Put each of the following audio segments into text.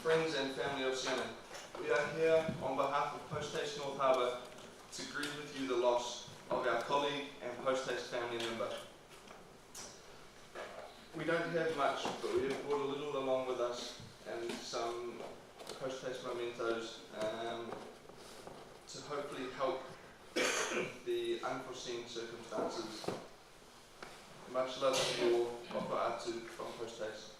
friends and family of Sione. We are here on behalf of Post Haste North Harbour to grieve with you the loss of our colleague and Post Haste family member. We don't have much, but we have brought a little along with us and some Post Haste mementos to hopefully help the unforeseen circumstances. Much love to you all, Opa Atu from Post Haste.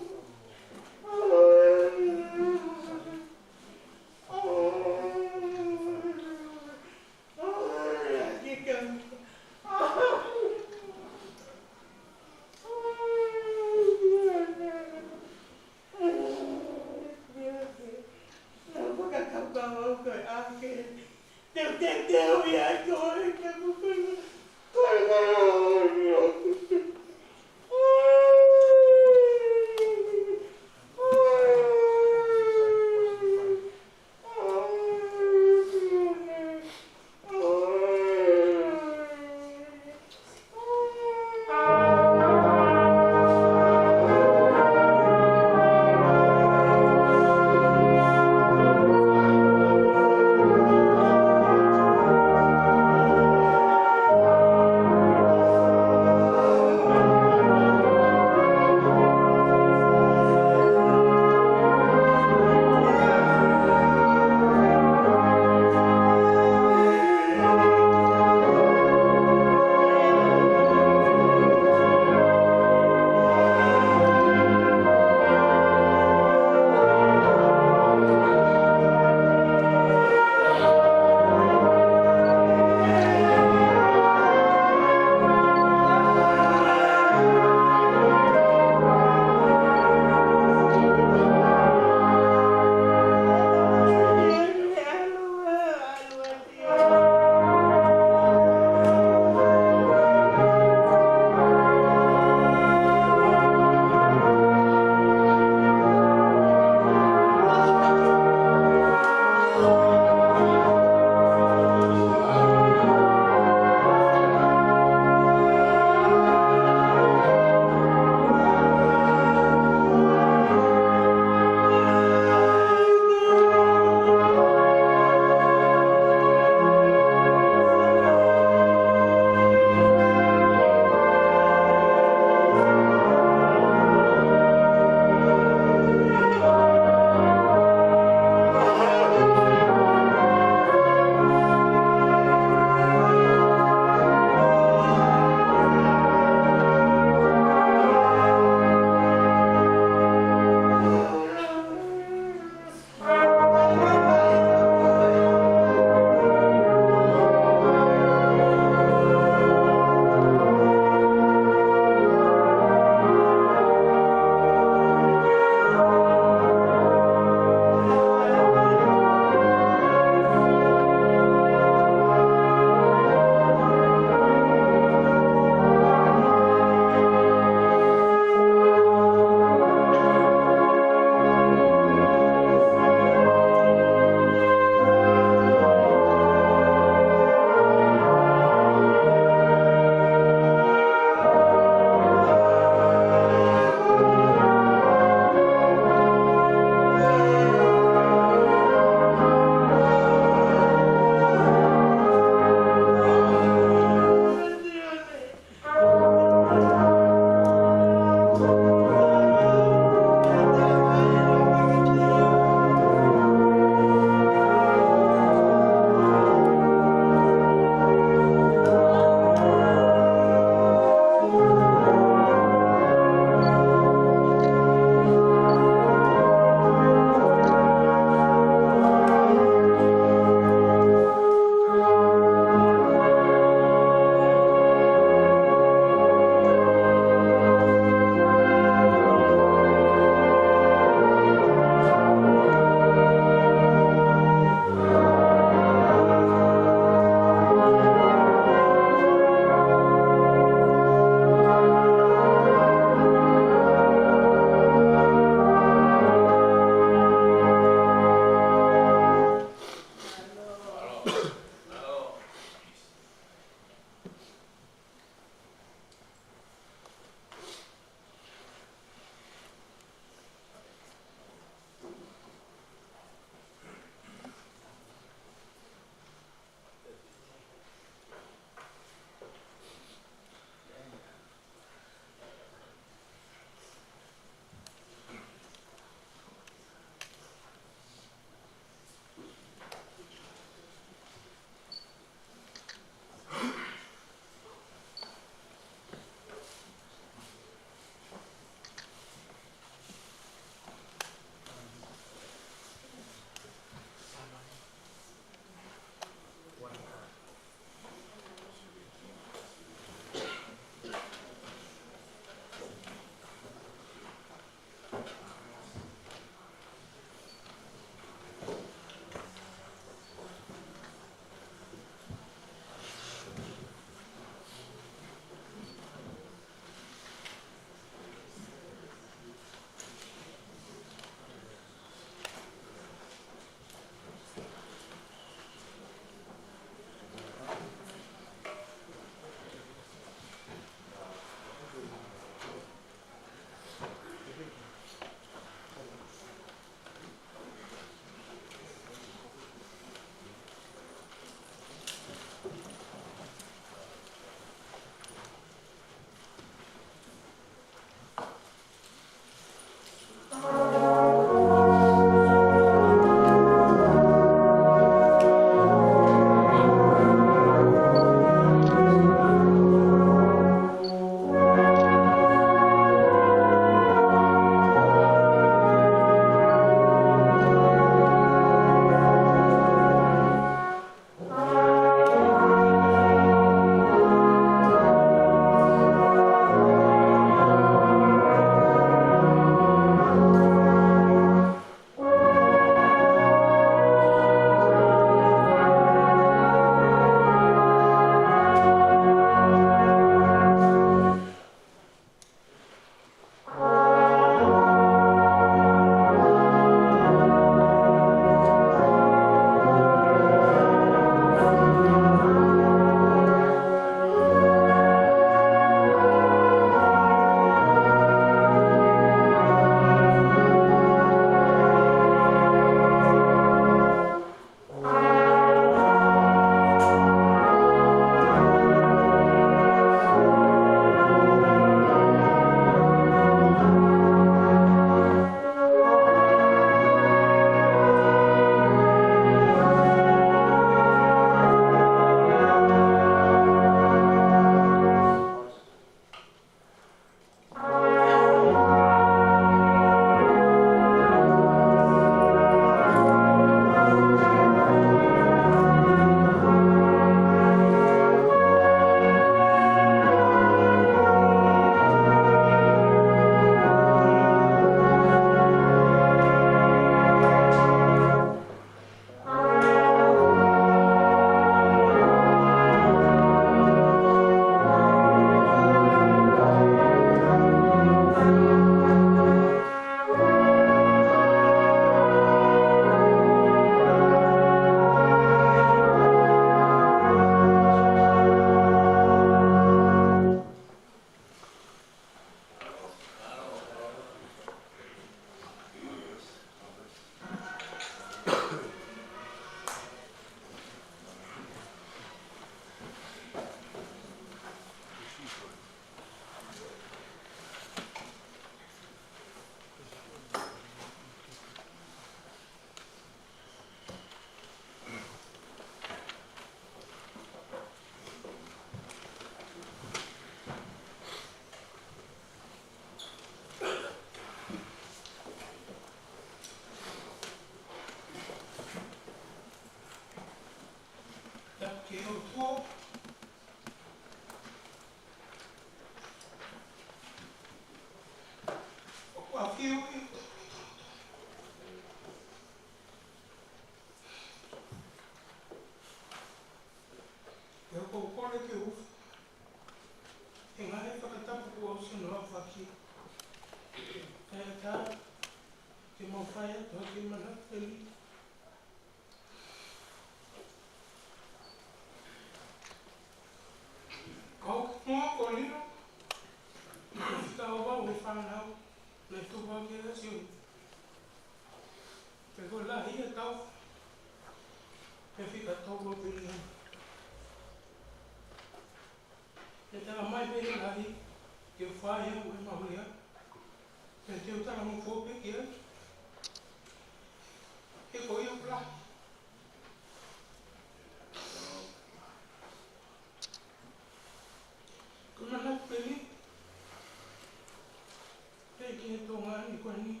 Tonga ni kwani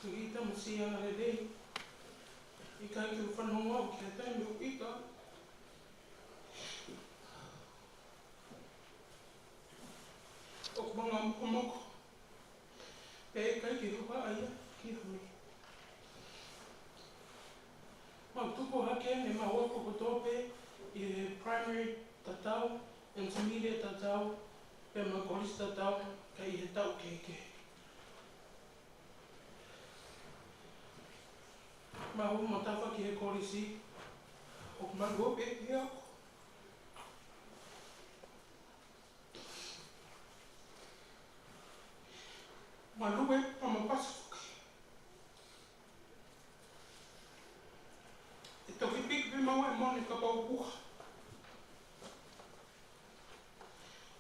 kita mesti yang ada deh ikan tu Fonua kita ambil ikan ok bangam kumok kai gitu pak ayah kiri waktu ko haken ni mau ko tope primary tatau intermediate tatau pema college tatau kai tau keke mau matafa ke college ok mago pe ya maluwe pamapas ito kipik pe mau mon ka pau buh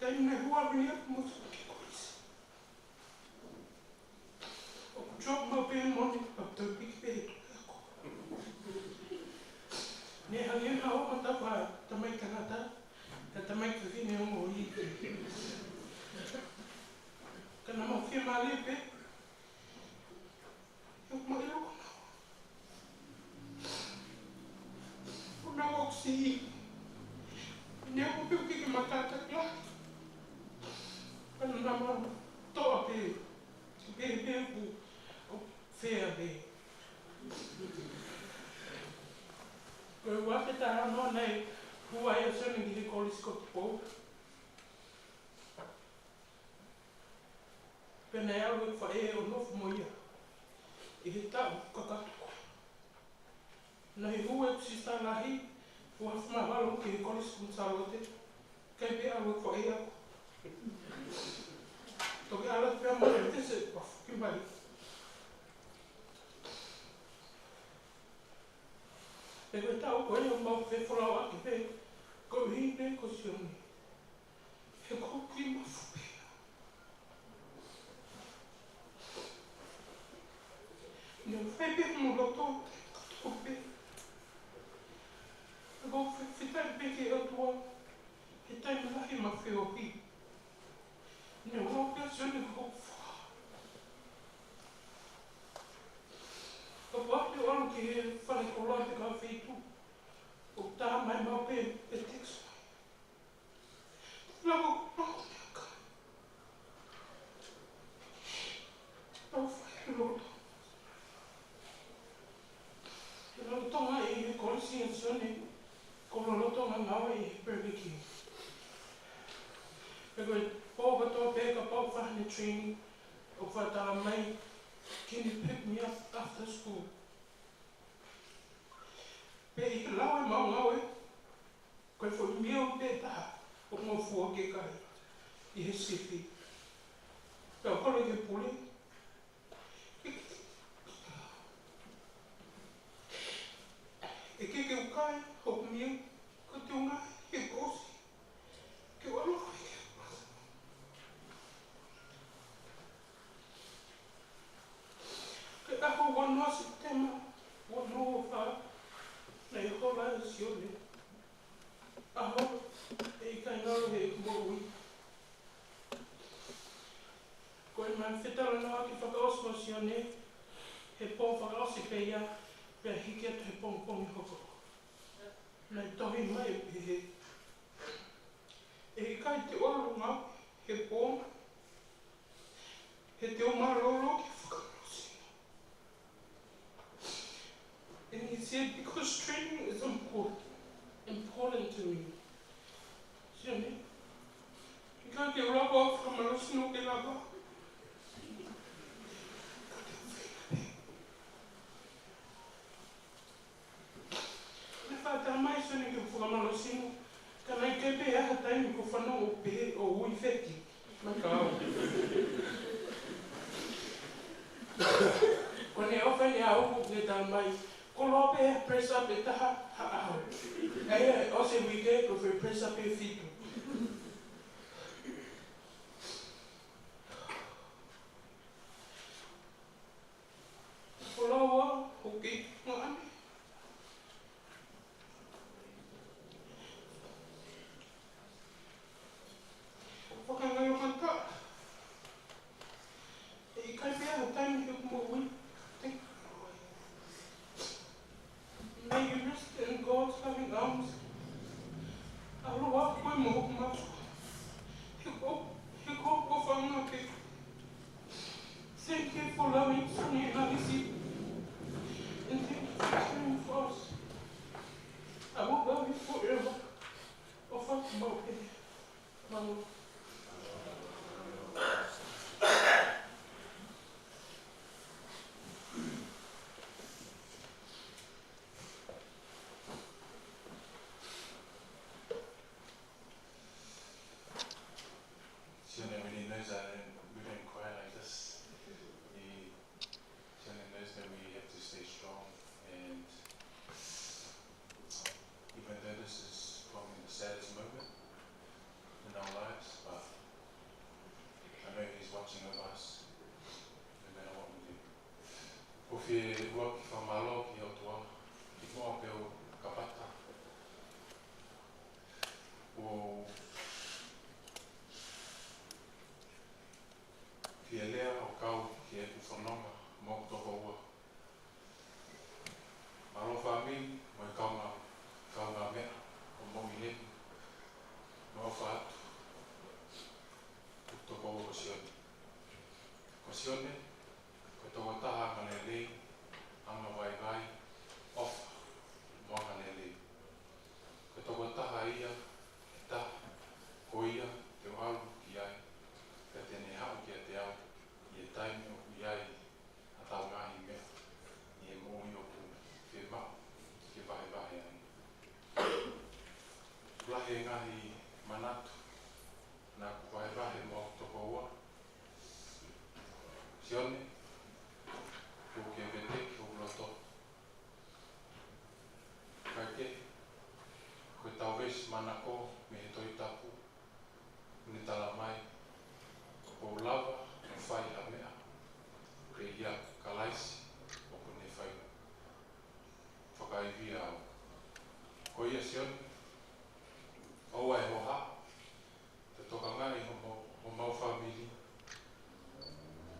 dan ne huwa biya musu ke college job mo pe money up to big pay. Ne hangin hao mata pa tamai kanata, tamai kini mo i. Kana mo fi mali pe. Yok mo ilo. Una oxi. Ne mo pe ki matata kla. Kana nama to pe. Pe bu fair be. Koe wate tā no nei hua e sone ki he kolis ko te pō. Pena e au e wha e o nofu mo ia. I he tau kakatuko. Na he hua e kusi tā lahi, hua hafuma walo ki he kolis ko mtalote. Kai pe au e wha e au. Toki ala te pia mo e tese wafuki mai. E koe tau koe o mau whewhorau ake pe, ko hine ko Sione. He koki mafu pe. Nea whaipe mo loto, kato pe. E ko whitai pe ke atua, he taimi lahi ma whiohi. Nea wau pia Sione ko wha. Ka wate o anu ki he whare ko loa te ka whitu. O tā mai mau pe e teksu. Lako nako mea ka. Au whai loto. He loto tonga e he kolisi e Sione. Ko loto nga ngawa e he Fkeiki. E koe pō katoa pe ka pau whahane training. O whatala mai. Can you pick me up after school? Pe I ke lau e mau ngau e. Koe fo I mio pe taha. O ngau fua ke kai. I he sifi. Pe o kore ke pule. E ke ke ukai. O mio. Ko te unga. Ke kosi. Ke walo kai ke. Ke ako wanoa si tema. Wanoa wha. Nei hola e Sione. Aho, e kai naro he kumoi. Koe mai whetara noa ki whakaosu o Sione. He pō whakaosi pe ia. Pea hiki atu he pongpongi hoko. Nei tohi mai e he. E kai te oro ngā. He pō. He te o maroro ki whakaosi. And he said, because training is important to me. Sione, he can't get rub off from a losino ke lava. Ne whātara mai Sione ke whakama losino, ka nei kepe aha taimi ko whanau o pehe o ui wheki. Mai ka au. Ko ne awhai a upu ke tā mai, ko lope press up e taha ha'aho. E ose wike ko whi press up e whitu. Ko laua, hoki, ngā ane. Whakangai o hanta. E I kai pia ha taimi he kumo ui. May you rest in God's loving arms. Aloha koe mo mafu. He ko whanga pe. Thank you for loving Sione and Alisi. And thank you for caring for us. I will love you forever. O whakama pe. Malo. whia ki whamalo ki o toa, ki moa peo kapata. O ki e lea o kau ki e kuwhanonga mō toko ua. Maro whamini mo i kaunga mea o mō i hehi. Mō whaatu. Toko ua ko Sione. Ko Sione, ko toko taha ngane lei, anga vai, ofa, mō ngane lei. Ko toko taha ia, ta, ko ia, te walu ki ai, ka tēne hau ki a te au, i e taimi o ki ai, a tau ngahi mea, i e mō i o ku, ke mau, ke vai ai. Lahe ngahi manatu, nā ku vai mō toko ua. Sione, ko ke vete ki o loto. Fkeiki, ko tau ves manako me he toi tapu, ni tala mai, ko lava, no whai a mea, ke ia kalaisi, o ko ne whai. Whakaiwi au. Ko ia Sione, oua e hoha, te toka ngai ho mau whamiri,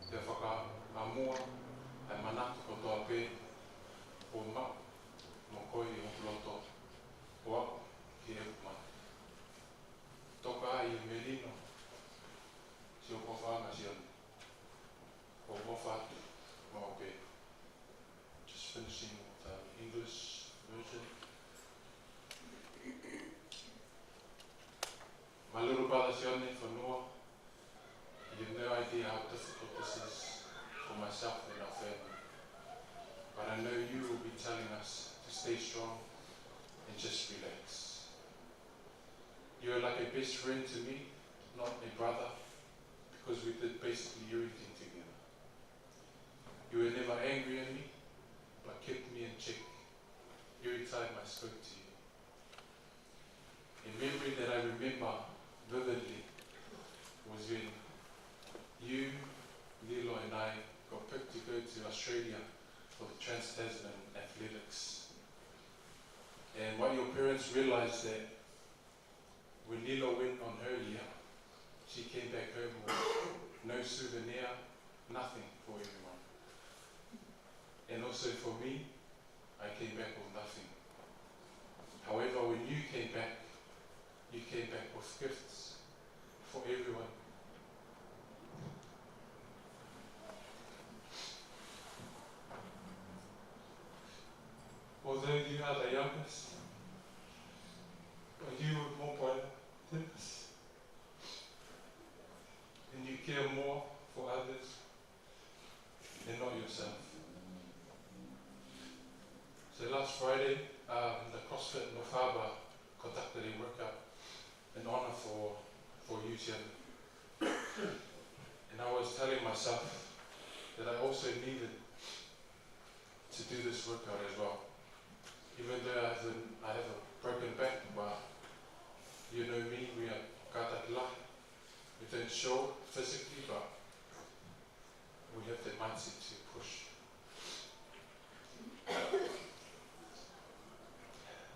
te whaka amua, ai manatu ko toa pē, o mau, mo koi o loto, o aku ki e kumai. Toka ai e merino, si o kowhanga Sione, o mowhatu, mo pē. Just finishing with the English version. My little brother Sione, Fonua, you have no idea how difficult this is for myself and our family. But I know you will be telling us to stay strong and just relax. You are like a best friend to me, not a brother, because we did basically everything together. You were never angry at me, but kept me in check every time I spoke to you. A memory that I remember vividly was when you, Lilo and I got picked to go to Australia for the Trans-Tasman Athletics. And what your parents realized that when Lilo went on her year, she came back home with no souvenir, nothing for everyone. And also for me, I came back with nothing. However, when you came back with gifts for everyone. Although you are the youngest, but you were more this, and you care more for others than not yourself. So last Friday, the CrossFit Nofaba conducted a workout in honor for you, Sione. And I was telling myself that I also needed to do this workout as well. Even though I have a broken back, but you know me, we are katakila. We don't show physically, but we have the mindset to push.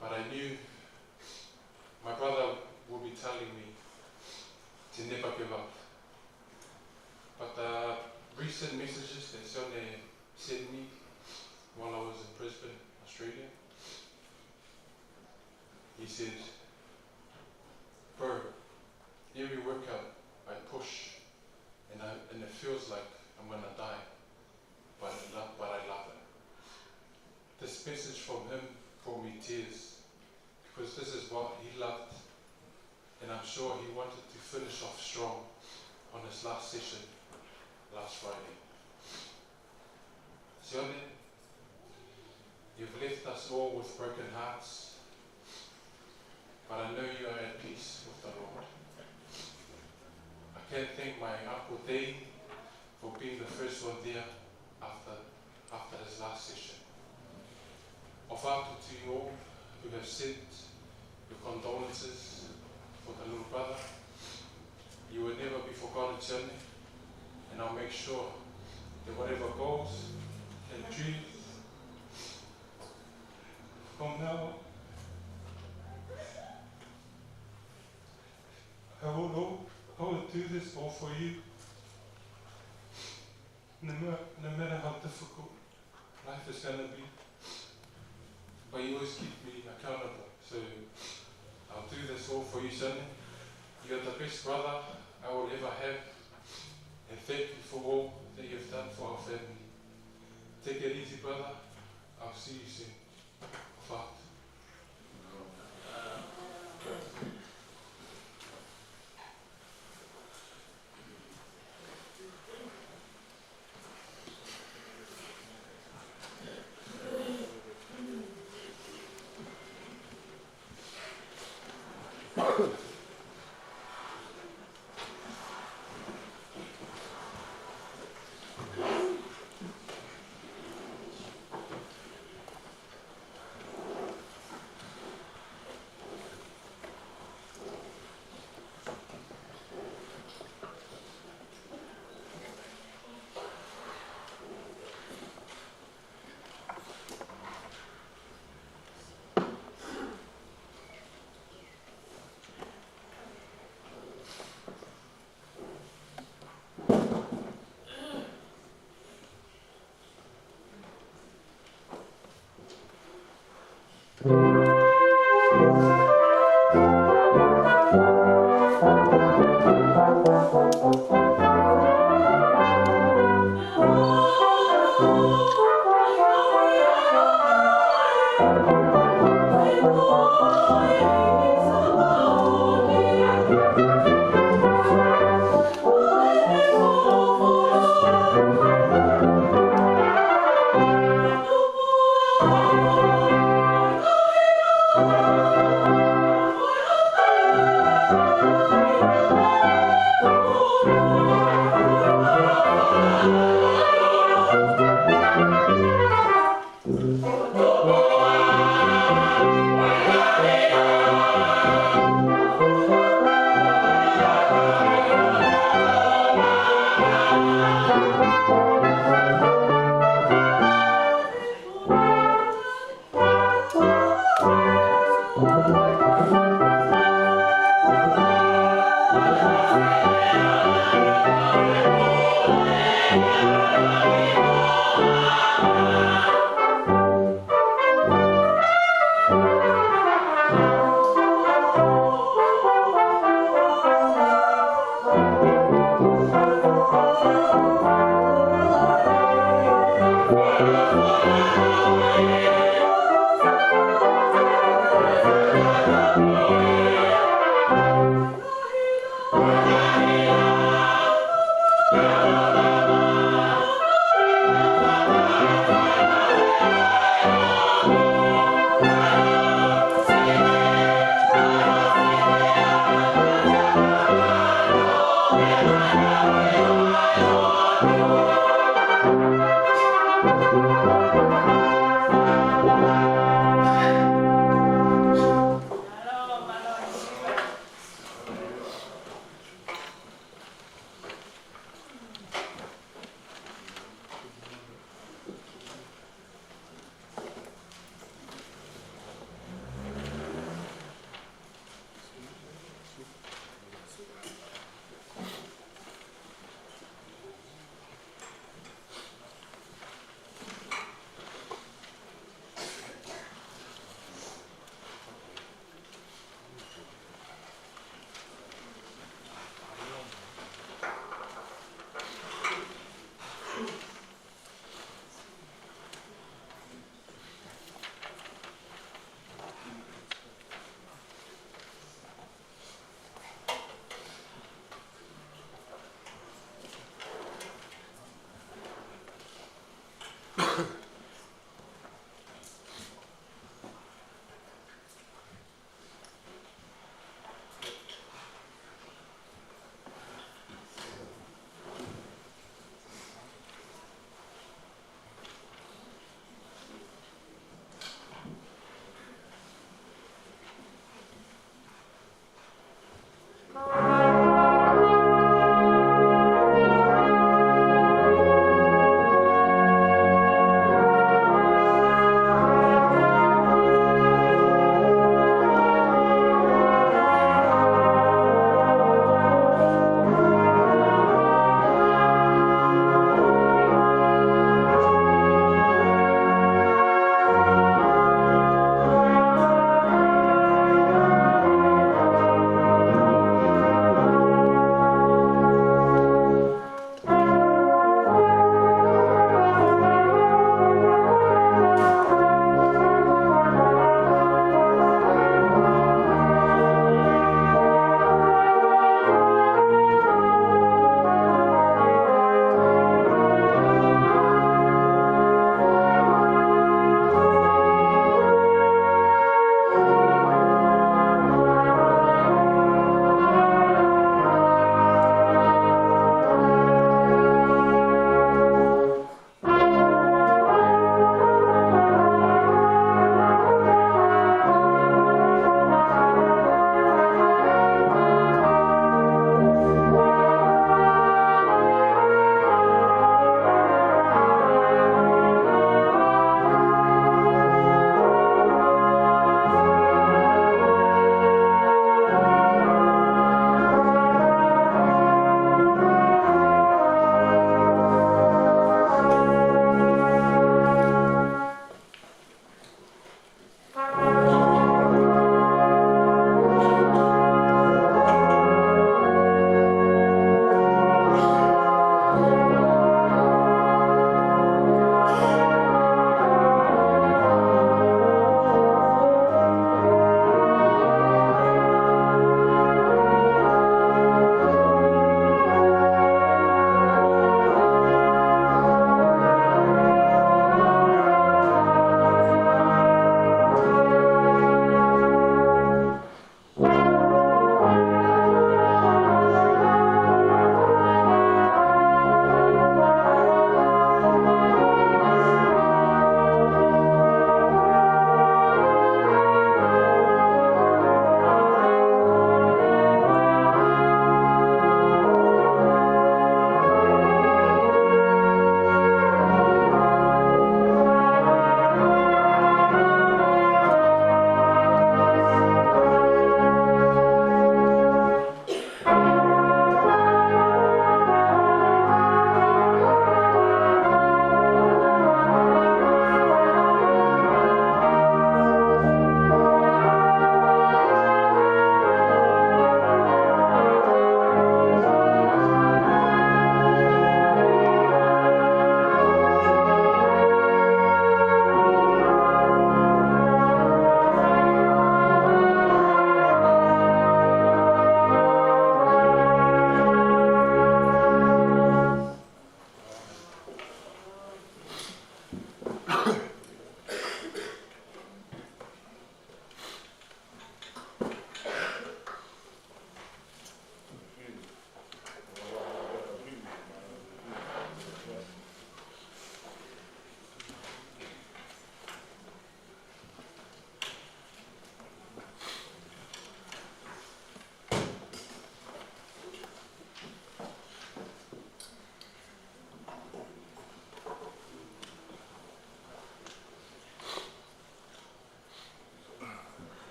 But I knew my brother would be telling me to never give up. But the recent messages that Sione sent me while I was in Brisbane, Australia, he said, bro, every workout I push and it feels like I'm gonna die, but I love it. This message from him brought me tears, because this is what he loved, and I'm sure he wanted to finish off strong on his last session last Friday. Sione, you've left us all with broken hearts, but I know you are at peace with the Lord. I can't thank my Uncle Dave for being the first one there after his last session. Ofatu to you all who have sent your condolences for the little brother. You will never be forgotten, Sione, and I'll make sure that whatever goes can trees. From now, I will do this all for you. No matter how difficult life is going to be. But you always keep me accountable. So I'll do this all for you, Sione. You're the best brother I will ever have. And thank you for all that you've done for our family. Take it easy, brother. I'll see you soon. Fuck.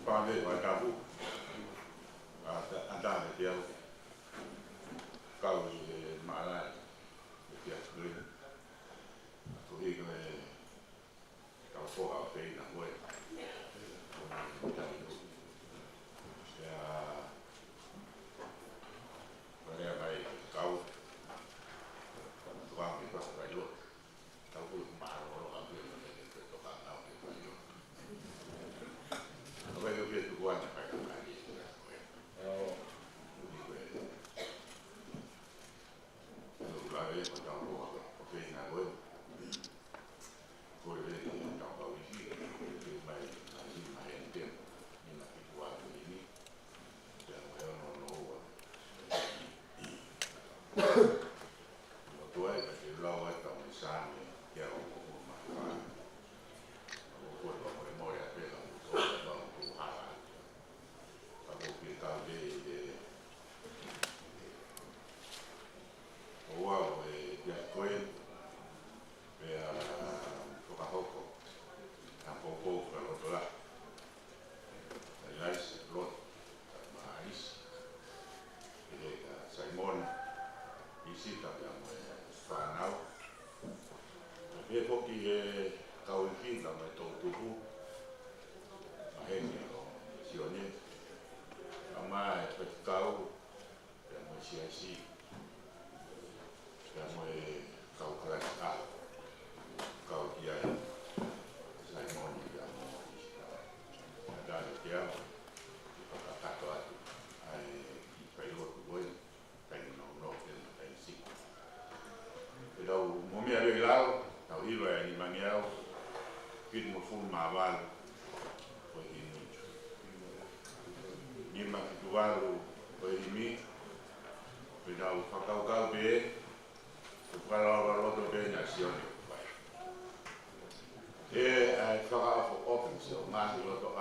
pāne vai tapu. Andame te au. Kau i maanai. Te atui. Atui koe kau whoka o whena koe. Sea korea kai kau. Tuang i kau kai lo. Kau kui maaro oro ka kui te toka nao te kai lo. Koe koe pia tukuana kai ka kai. Lae ko tau ko whena koe. Koe re te tau kau isi. Te mai i mai en tem. Ina ki kua te ini. Te anu e ono no ua. No tuai ka te lau ai tau me sāne. Kia o koko mai whāna. Ako koe pa moe moe a pēka mo tō e mau tō hara. Ako ki kau te Oa o e koe pea whakahoko a pōpō ka roto la. Ka laise rot ka maisi. E ka Saimona isi ka pia mo e whanau. Ka pia poki e kau i whina mai tō tupu. Ma hene o Sione. Ka maa e Fkeiki pia mo Siasi. Ka moe kau kalaki a, kau ki ai, Saimoni ki a mo isi ka. Ka tāne te au, ka kato atu, ai ki pai rotu koe, kai no tena kai si. E tau momia rei lau, tau hiwa e ni mangi au, kit mo fun ma walu, koe ki nitu. Nima ki tu walu, koe hi mi, pe tau whakaukau pe e, Whakaroto pēna Sione whai. E whakaafo office o mahi roto a.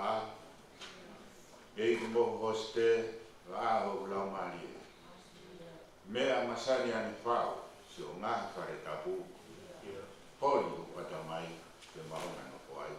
E i moho hoste a ho lau mali e. Mea masani ane whao si o ngahi whare tapu. Hoi o pata mai te mahonga no whai.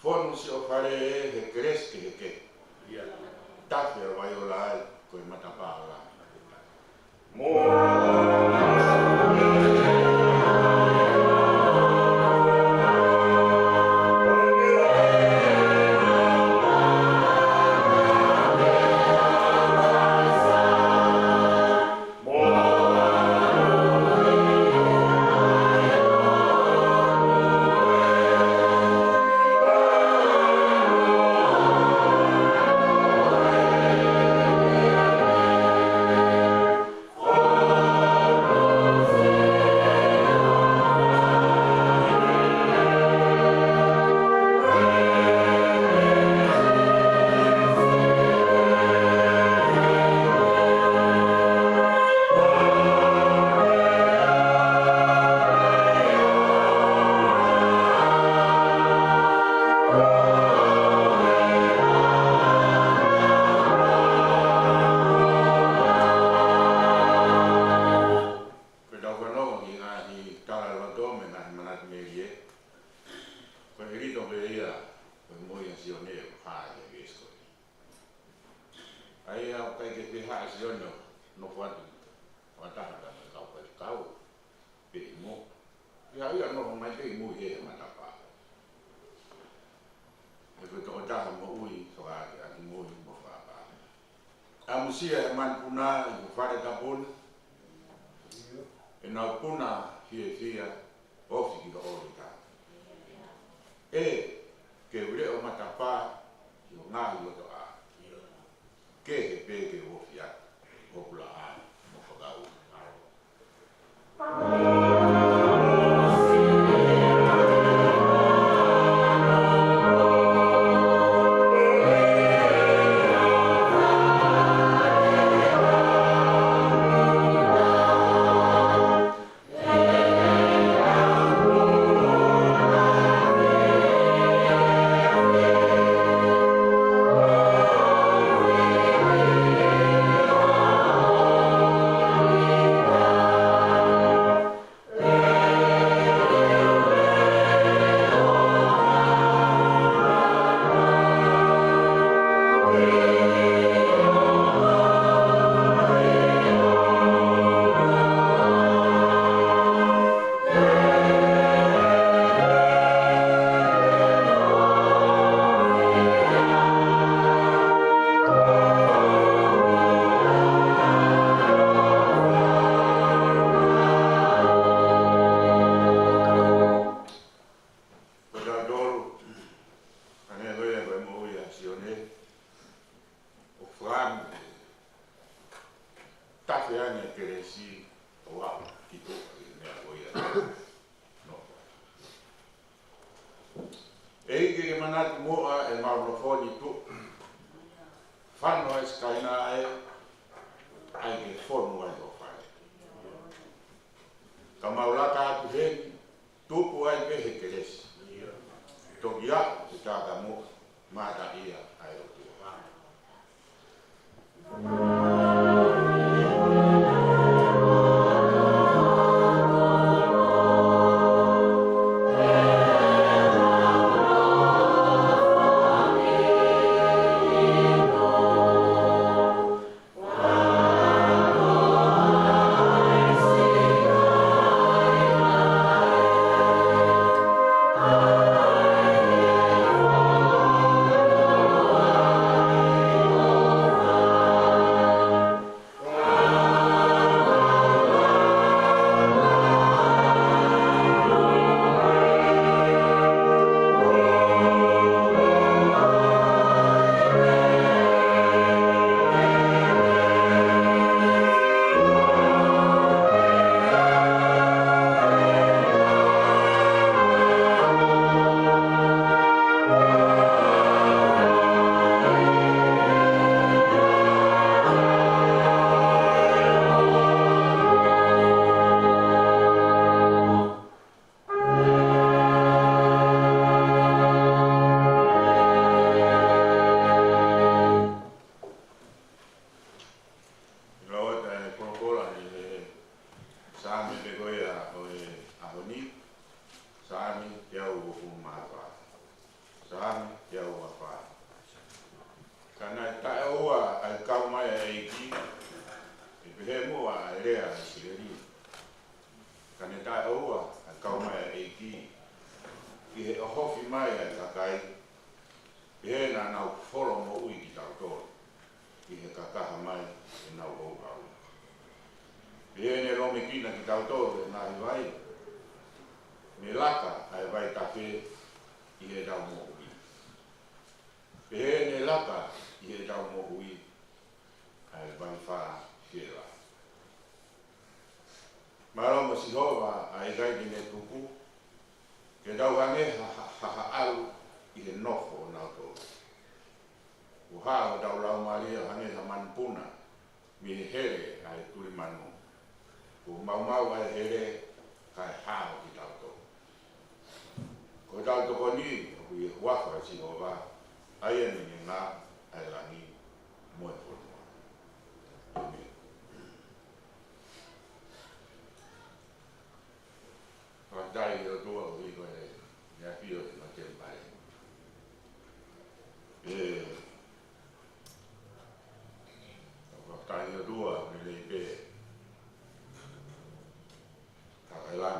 Fonua si o whare e he kreske he ke. Tape o vai o lai koe matapāla. Oh wataha kau kau pe mo ya ia no mai pe mo he matapa e ko to ta mo ui so a mo mo fa amusia man puna i fare da bon e na puna fia ofi ki o ta e ke ule o matapa i o ngā i o to a ke he pe ke o fia o pula a mo whakau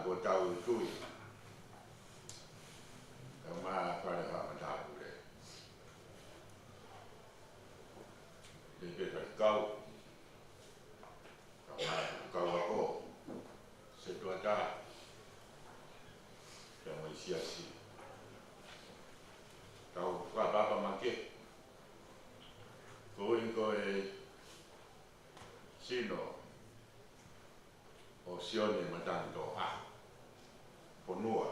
ko tau tui. Ka maa whare hama tāpu re. Te te kai kau. Ka maa kau ako. Se tua tā. Te moi siasi. Tau whapapa make. Ko ingo e sino o Sione Matangi tō Fonua.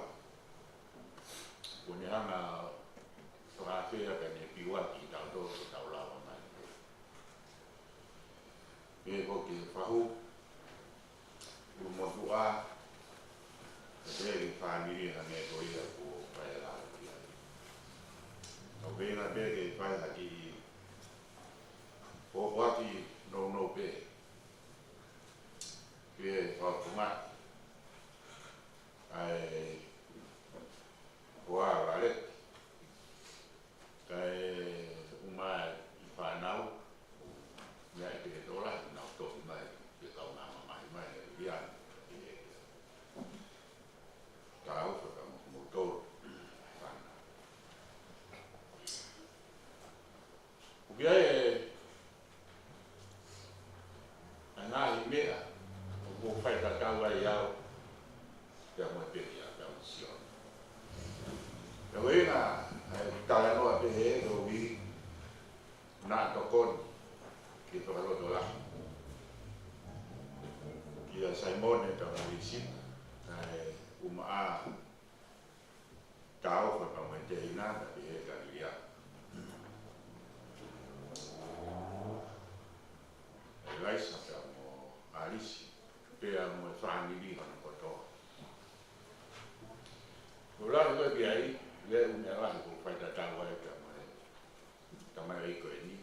Kuni hanga whakawhea ka ne piwaki tau tō tau lawa mai. Pē koki whahu, umotua, ka tēri whamiri ha me ko ia ko whae lawa kia. Tau pēna pē ke whae haki o waki no pē. Pē whakungat. Ai Hoa rare. Kai umai I whanau. Mea I te tola, nau toki mai. Te kau ngā mamai mai. Ian. Tau whaka mutoro. Whanau. Ukia Angahi mea. O whai tatau ai au. Te amoe peki a tau Sione. Te wena, tala noa pehe e o wi nā tokon ki whakaloto la. Ki a Simone tau na wisit, umaa tau whakamoe te ina na pehe ka lia. Laisa ka mo alisi, pea mo e whaniri hana kotoa. Kura ko ki ai, le unea lahi ko whaita tawa e ka mai iko e ni.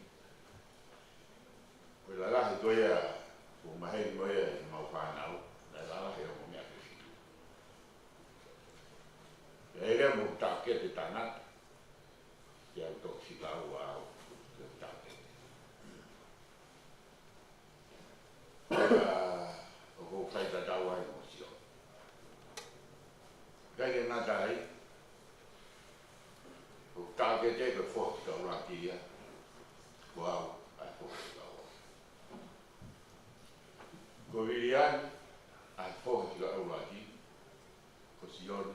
Ko la lahi ko ia, ko maheri mo ia I mau whanau, la lahi o mo mea ke fitu. E ere mo take te tanata, ki au toksi kau au, te take. O ko whaita tawa e mo Sione. Kai ke ngata ai, ko tāke te ka whoki ka uraki ia, ko au ai whoki ka ua. Ko Viriani, ai whoki ka uraki, ko Sione,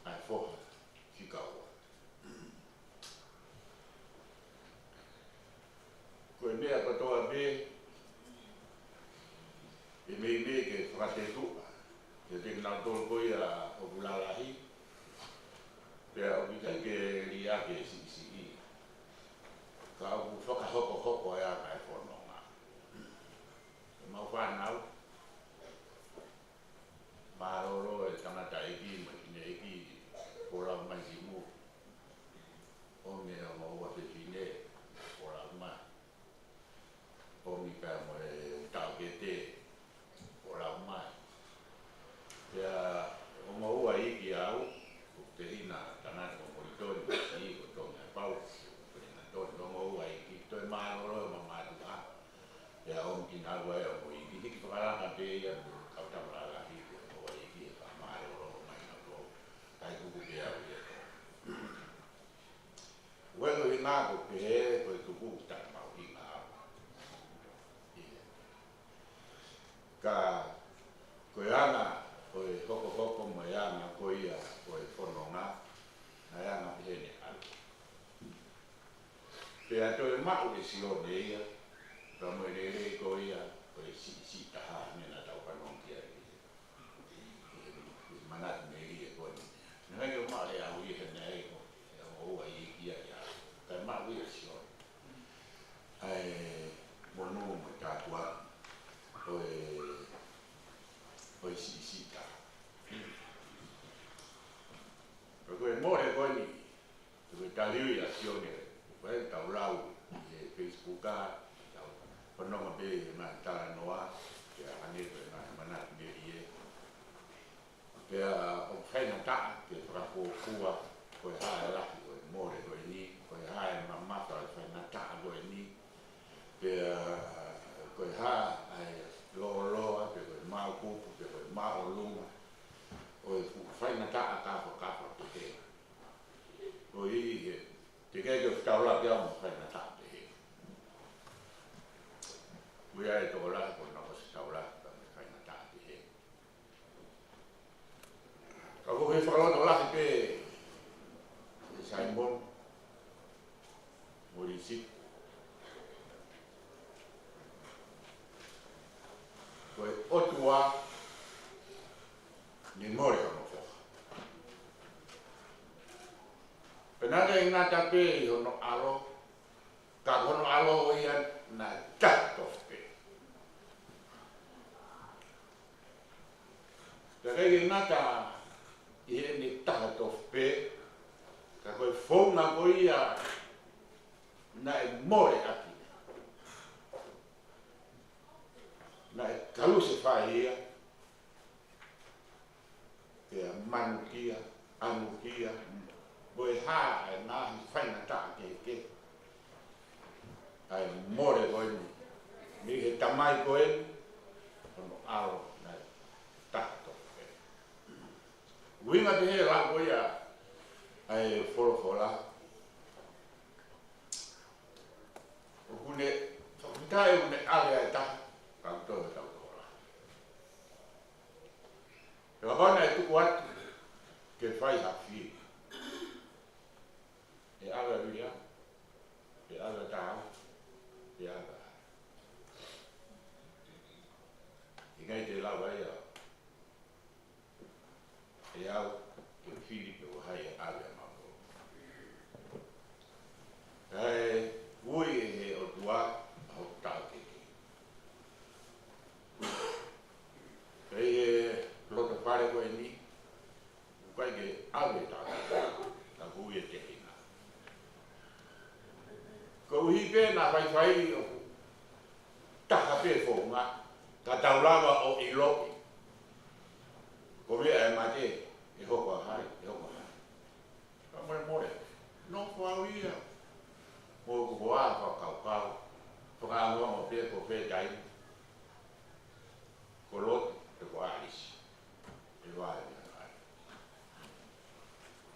ai whoki ka ua. Ko e mea katoa me, e mei me ke whakatetua. Te te ngā tōru koi a o Pularahi, pēr o wikai ke ria ke Siasi. Ka au whakahoko e a kai whanonga. E mau whanau, Maroro e tangata eki, makine eki, porau mai simu. O me o maua te fine, porau mai. O mi pēr mo e tau ke te, porau mai. Pea o maua iki au, o te hina tanata o moritoni, si o Tonga e pau, o ringa toni o maua iki, toi mānoro e mamātua. Pea o mkina aua e o mo iki, hiki whakaranga te ia, kau tamarara hiki o maua iki, e ka mānoro o mai na tō, kai kuku te au e tō. Wego I ngā ko pehe, ko e kuku tata mau I ngā au. Ka koe ana, koe hoko mo e anga ko ia, koe whanonga, na e anga pihene alu. Pea toi mau e Sione ia, ka mo e rei ko ia, koe si taha mena tau whanongia i. Manat me I e koe. Nā hei o maa le au I he nei ko, e o ua I kia ia, kai mau I e Sione. Ai, monu mo tātua, koe si taha. Koe more koe ni, koe taliu ia Sione, koe tau lau I Facebooka, tau whanonga pe ngā tala noa, kia hane koe ngā manat me I e. Kia o whaina taa, kia whakako kua, koe hae lahi koe more koe ni, koe hae mamata o whaina taa koe ni, kia koe hae ai loa, kia koe mau kupu, kia koe mau lunga, whainata a kafa te he. O i te kei ke whtaula kia mo whainata te he. Wea e tō la ko na ko se whtaula ka me whainata te he. Ka ko he whakaroto la pe e Simon Morisi. Koe otua ni more ka mo whoka. Penaka i ngā tape i hono alo, ka hono alo o ia na tatofe. Ka kei ngā ta i he ni tatofe, ka koe whonga ko ia na e more aki. Na e kaluse whae ia, e manukia, anukia, Boe ha e nahi whainata ke. Ai more koe ni. Ni he tamai koe, ono aro na tato. Winga te he la koe a ai whorofola. O kune, whakutai une ale ai taha, kautoa tautola. E wakona e tuku atu, ke whai hawhi. E ala ria, e ala tau, e ala. I ngai te lawa ia, e au, ke Filipe o hai e ala mako. Kai, ui e he o tua, au tau keke. Kai e loto pare koe ni, kai ke ala tau keke, ka ui e keke. Ko uhi pe na whai o taka pe whonga, ka taulawa o i loki. Ko mea e mate, e hoko hai, e hoko hai. Ka more, no whau ia. Mo ko hoa whakau, whakaanua mo pe ko pe tai. Ko loki, te ko aisi. E wae mea hai.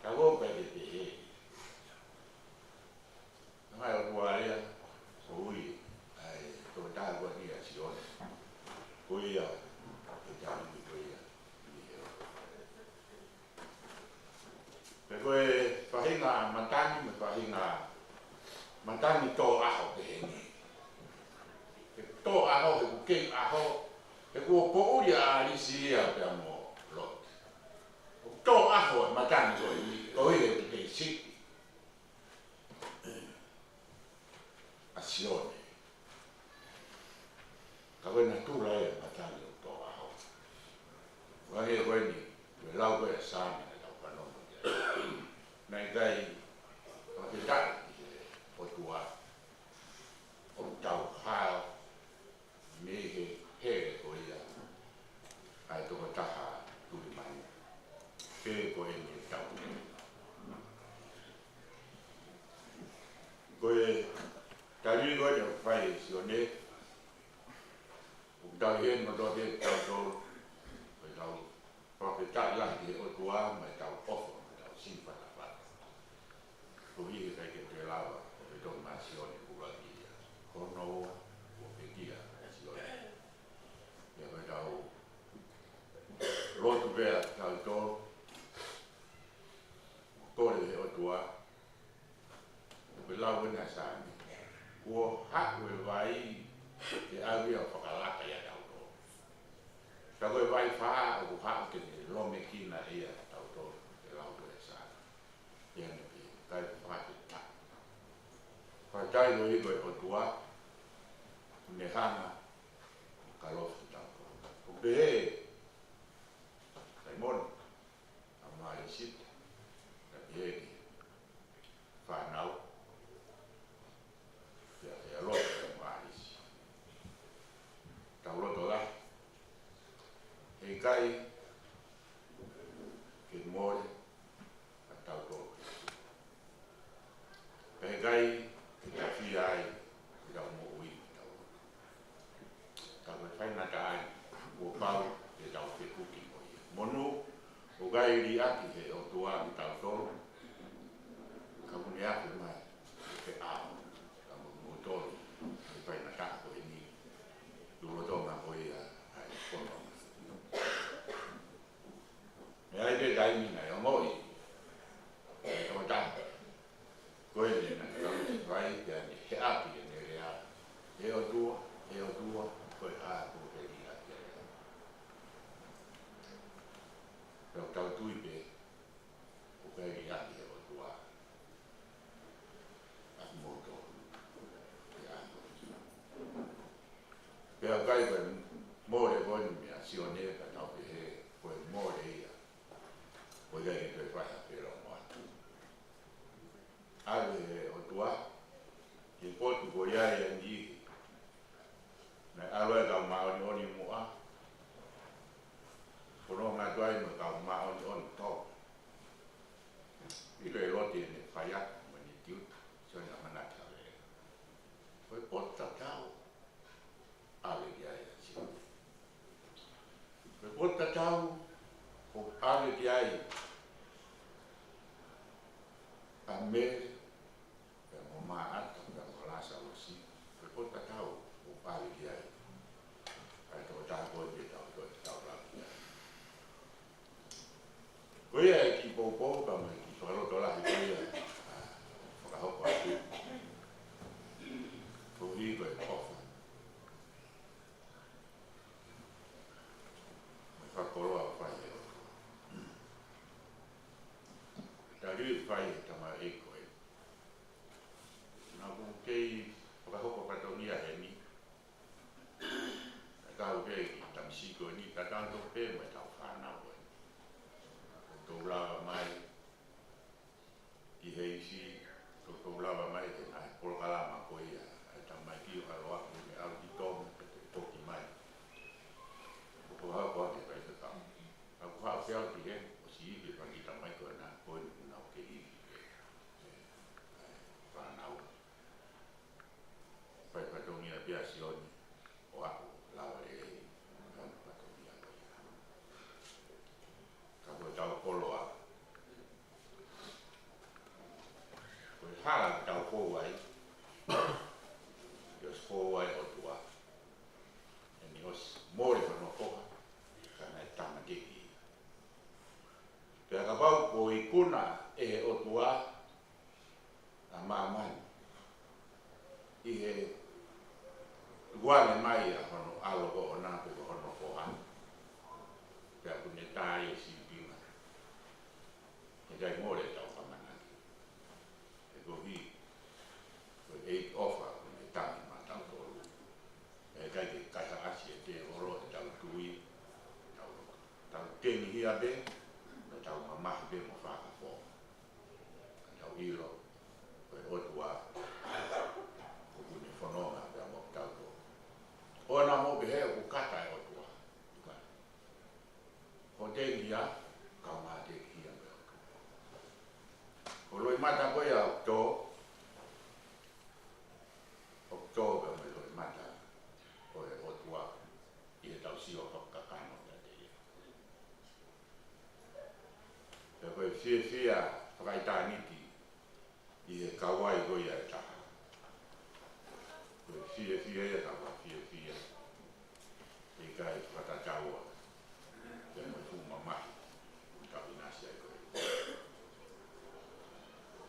Ka gope te he. Hai o tuaria, so ui, ai, tō tāa kua ni a Sione. Kui a, e tāmi kui a, ni heo. Pe koe whahinga Matangi, me whahinga Matangi tō aho te hengi. Ke tō aho, he ku kei aho, he kua pouri a risi ia pe amo lot. Tō aho e Matangi koe e ku kei siki. Sione. Ka wena tūra e Matangi o tō aho. Wangi e koe ni, me lau koe a sāmi na tau whanono. Nai kai, o te taki o tua, o tau hao, me he here koe ia, ai toko taha tūri mani. Here koe ni tau. Koe, Tari koe te whai Sione, o tau hen ma tō te tau tōru, koe tau whapetai lahi o tua, mai tau ofo, mai tau sifa na whata. Ko hihi kai ke te lawa, o te tō ma Sione kura ki ia, Fonua, o Fkeiki Sione. Ia koe tau lotu pēra tau tōru, kore he o tua, koe lau ena sāmi. Ua haku e vai e awi o whakalaka ia tau tō. Ka koe vai whaa o haku ke te lome kina ia tau tō, e lau koe sā. Ia ne pi, kai whake ta. Whakai no i koe o tua, ne hana, ka lofu tau tō. O pehe, Simon, a maare sita, ka pehe ki, whanau, loto maris. Tau loto la. E kai ke more a tau tōku. E kai ke ta whi ai ke tau mo ui tau loto. Ka koe whainata ai ua pau ke tau whekuki mo ia. Monu o gai ri aki he o tua ki tau tolo, ka mune aki mai, ke ao, ka mo tolo, ke pai na kako e ni, lulo tonga ko ia, ai kono. Me ai te kai mina e o moi, e o tanga, koe ne na kau te vai, ke ane he aki e ne rea, e o tua, koe a ko e ri aki e rea. Pero tau tui pe, o kai ri aki e o tua, a moto, e a no. Pero kai koe more koe mea Sione ka tau pe he, koe more ia, koe kai e koe whaia pero moa. Ale o tua, ke potu ko ia e angi, na aloe kau maoni oni mua, kono ngā tuai ma kau maoni oni tau. Ilo e loti ne whaia, mani tiu, Sione manata le. Koe pota tau, ale kia e Sione. Koe pota tau, o ale kia e, a mere, e mo maa ata, e mo lasa o si, koe pota tau, o ale kia e. Ai tō tāko e tau rau kia. Koe e ki pōpō, ka mai ki whakaroto lahi koe e, whakahoko atu. Ko hi koe kofa. Me whakoroa whai e o. Tā rui whai e tama e koe. Nā ku kei whakahoko katonia he ni. Kau ke ki tamsiko ni ka tanto pe mo tau whanau e. Tō lawa mai i heisi, tō lawa mai te nai polokalama ko ia, ai tau mai ki o haloa ku me au ki tōmu te poki mai. Ko hau ko ake kai te tau. Au ku hau ke au ki he, o si ike pa ki tamai ko nā koe ni nau ke ike ke whanau. Pai patongia pia Sione o aku lawa e kanu patongia ko ia. Ka koe tau polo a. Koe hala ki tau kōwai, ios kōwai o tua. E ni os mōre whanau koha, ka nai tama keki. Pea ka pau ko i kuna e o tua, a māmani. I he guane mai a hono aloko o nā pe hono koha. Pea kune tāi e si pima. E kai mōre tau whamanaki. E ko hi, ko eik ofa kune tangi ma tau tolu. E kai te kata asi e te oro e tau tui. Tau teni hia be, me tau mamahi be mo whakafo. Tau ilo, ko e otua. Fonua pia mo tau tō. Ona mo behe o kata e o tua. Ko te hia, ka mā te hia me o tua. Ko loi mata koe a tō. O tō pia me loi mata koe o tua. I e tau sio kakano ta te hia. Pia koe whia whakaitāniti i e kawai koe a taha. Fia e tawa fia e kai whakataua e mai fuma mahi tawi nasi ai koe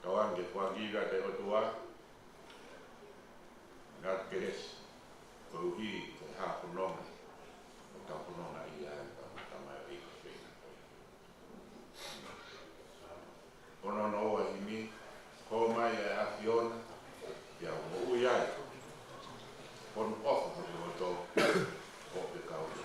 tauan ke whangiga te otua ngat keres ko uhi ke hapunonga o tapunonga i a tamai o ika whenga koe ono no oa himi ko mai e a Fiona ia mo ui ai on off of the couch.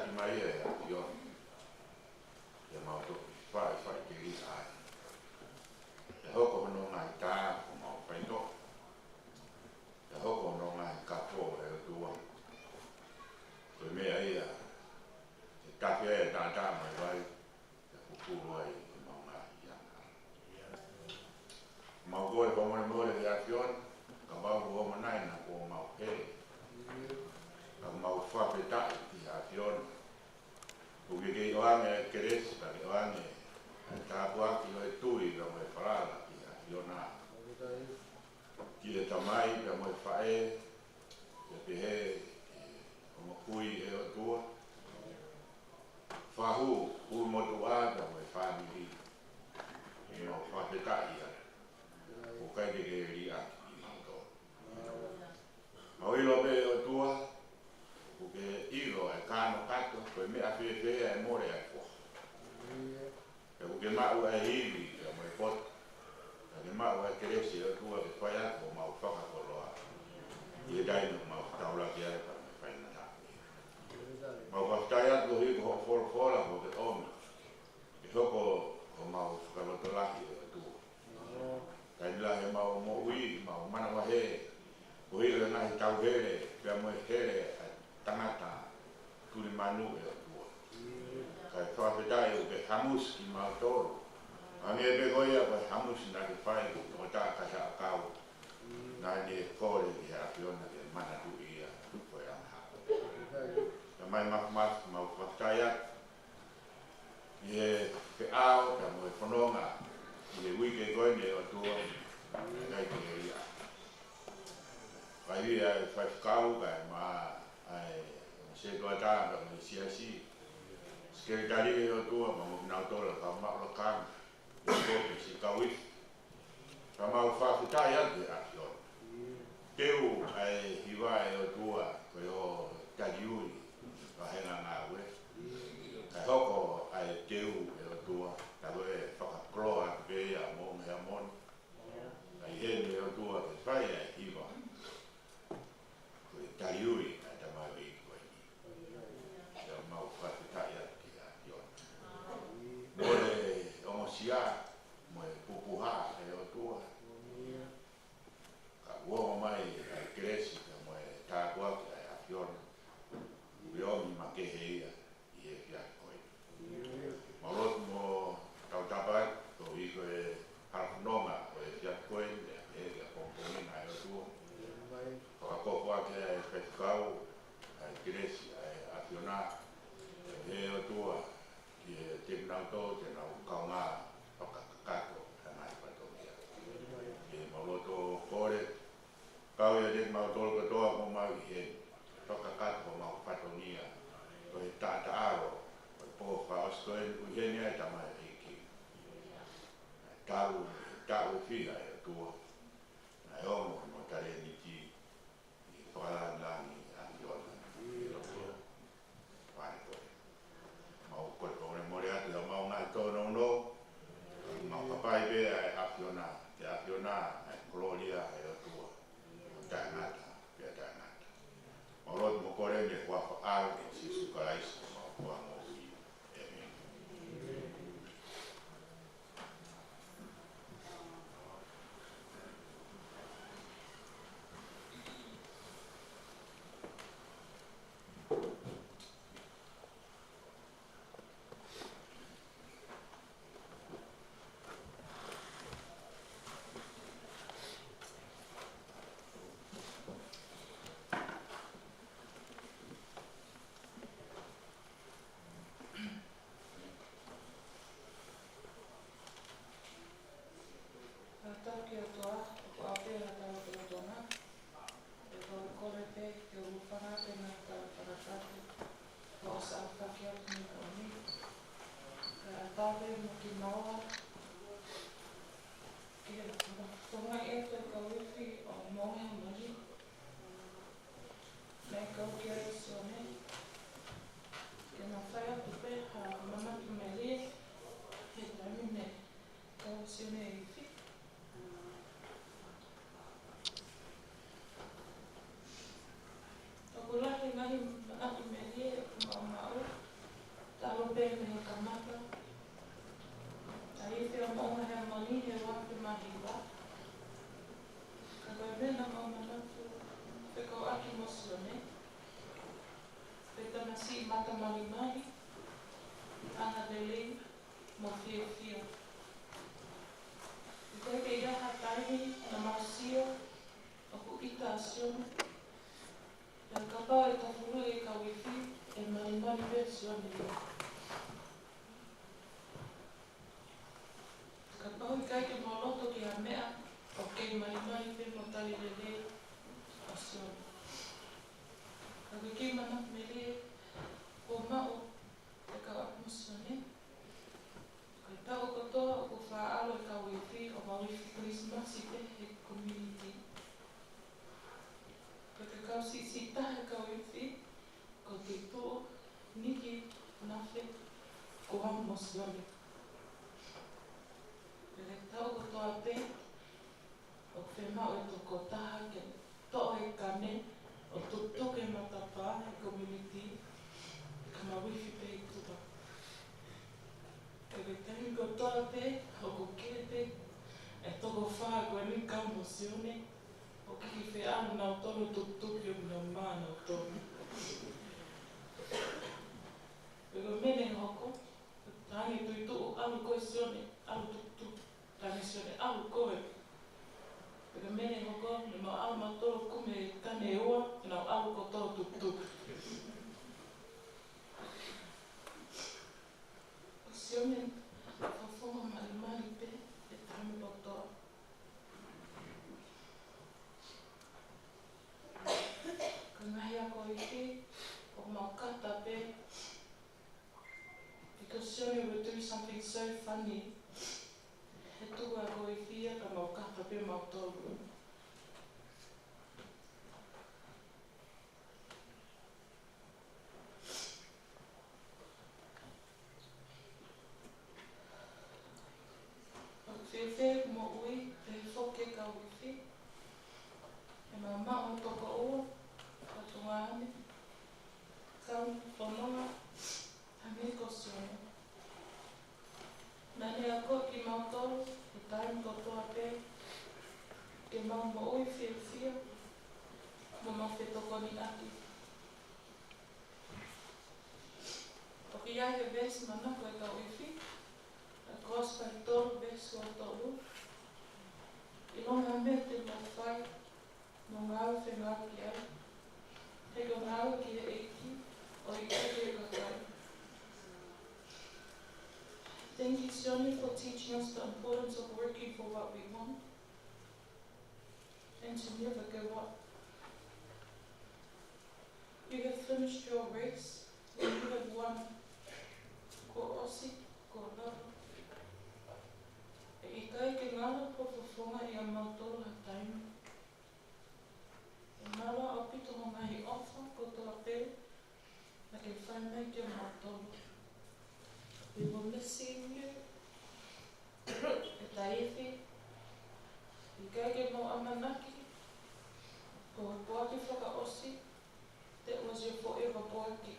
ati mai e a tio. Ia mau toki whai ke ri ai. E hoko no ngai tā ko mau whaino. E hoko no ngai kapo e o tua. Koe mea ia, e take e tā mai vai, e kukuru ai e mau ngai ianga. Mau koe pamone e a tiona, ka mau homa nai na ko mau pere. Ka mau whapetai i a tiona. Kuki kei oange e keresi, ka ke oange e tāpuaki o e tui ka mo e wharala i a tiona. Ki e tamai ka mo e whae, e pehe o mo kui e o tua. Whahu, ui motu a ka mo e whaniri. I mau whapetai i a. O kai te ke ri aki i mau tō. Mau ilo pe o tua, o ke ilo e kāno kato, koe mea whewhea e more ai kua. E o ke mau e hiwi, e mo e pot. E ke mau e keresi o tua ke whai ako mau whakakoloa. I e daino mau whataula ki ai pa me whaina tāpi. Mau whaftai ako hiko ho whora ko ke omi. E hoko o mau whakalotolaki e o tua. Kai la he mau mo ui, mau mana wahe. O hira nahi tau here, pia mo e here a tangata turi manu e o tua. Kai whawhetai o ke hamus ki mau toro. Ange e pegoia kai hamus na ke whai o tā kasa a kau. Nā ni e kore ki hea whiona ke mana tu ia tupo e anha. Ka mai makumak mau whawhetai atu. I e ke ao, ka mo e whanonga. I e wike koine o tua, kai te e ia. Kai ia e whaifkau kai ma ai se toa tāna me Siasi. Sekretari e o tua ma mo minautola ka maula kanga. I kopi si kawif. Ka mau whawhetai atu e akiona. Teu ai hiwa e o tua koe o tariui ka henga ngā ue. Kai hoko ai teu e o tua. Ka koe whakakloa pe ia mo mea moni. Kai hene o tua ke whai ai hiwa. Koe tariui ai tamau i koe ni. Ia mau whakataya ki a tiona. Mole ongo sia, mo e pupuha e o tua. Ka uomo mai ai keresi ka mo e tākua ki ai a tiona. Uiomi ma ke heia i e kia koe. Maurot mo tau tapat, ko i koe harfunonga o e kia koe, e kia kompomina e o tua. Whakakoko ake ai whaitukau, ai keresi, ai ationa, e o tua, ki e te minauto, te nau kaunga, whakakakato, e ngai patongia. E mauloto kore, kau e te mautolo katoa mo mau i he, whakakato mau patongia, ko e tata aro, ko e po whaosko e uihenia e tamai eiki. Tau e whia e o tua, nai omo mo tare ni ti, whakalangi a tiona, i roto, whare koe. Mau koe pōne more atu au mau ngai tōno no, mau kapai pēa e awhiona, te awhiona e koloria e o tua, o tae ngata, pēa tae ngata. Mau roto mo kore me whawha au e si sukaraisa, mau kua mo ui e me. mena o manatu, peko aki mo Sione. Peka nasi mata malimari, ana lelei, mo fia fia. Ika ke iaha taimi na mausio, o ku ita a Sione. Ia kapau e tafuru e ka wifi, e malimari pe Sione. Kapau i kai ke moloto ki a mea, o kei malimari pe mo tali lelei a Sione. Ka ke mana mele o mao e ka aku Sione. Kai tau kotoa o ku whaalo e ka wifi o mawifi Christmas i pe he community. Ka te kau si tahe ka wifi, ko te tō niki nawhi ko hamu mo Sione. Ka te tau kotoa pe, o whemau e toko taha ke toa e kane, o tuke matapā he community, ka mawifi pe i tupa. Ka te tani kotoa pe, o ko kere pe, e toko whaa koe ni ka mo Sione, o kiki whi anu nau tono tuke o na maa nau tono. Pego mene hoko, tangi tui tuu alu koe Sione, alu tuk, tangi Sione, alu koe. Pego mene hoko, me mau alu matoro kume kane ua, e nau alu kotoa tuk. Sione, whawhonga malimari pe, e tangi kotoa. Ka ngahi a koe ki, o mau kata pe, because Sione would do something so funny. He tuku a koe whia ka mau kata pe mau tolu. O whewhe mo ui, pe whoke ka wifi. E mau mao toko ua, ka tunga ane. Kau Fonua, hangi ko Sione. Nane a koe ki mau tolu, e taim kotoa pe, ke mau mo ui whia, mo mau whetoko ni aki. O ki ai he ves mana koe ka wifi, a gospel tolu ves kua tolu. I longa me te mo whai, mo ngau whenga ki ai. He ko ngau ki e eki, o i eke e kakai. Thank you, Sione, for teaching us the importance of working for what we want and to never give up. You have finished your race and you have won. Ko osi, ko lava. E i kai ke ngana po whawhonga i a mautoro ha taimi. E ngara o pito ho ngahi ofa ko toa pe, na ke whaimai ke mautoro. We will miss seeing you. E taiwhi. I kai ke mo amanaki. Ko poaki whaka osi. That was your forever poaki.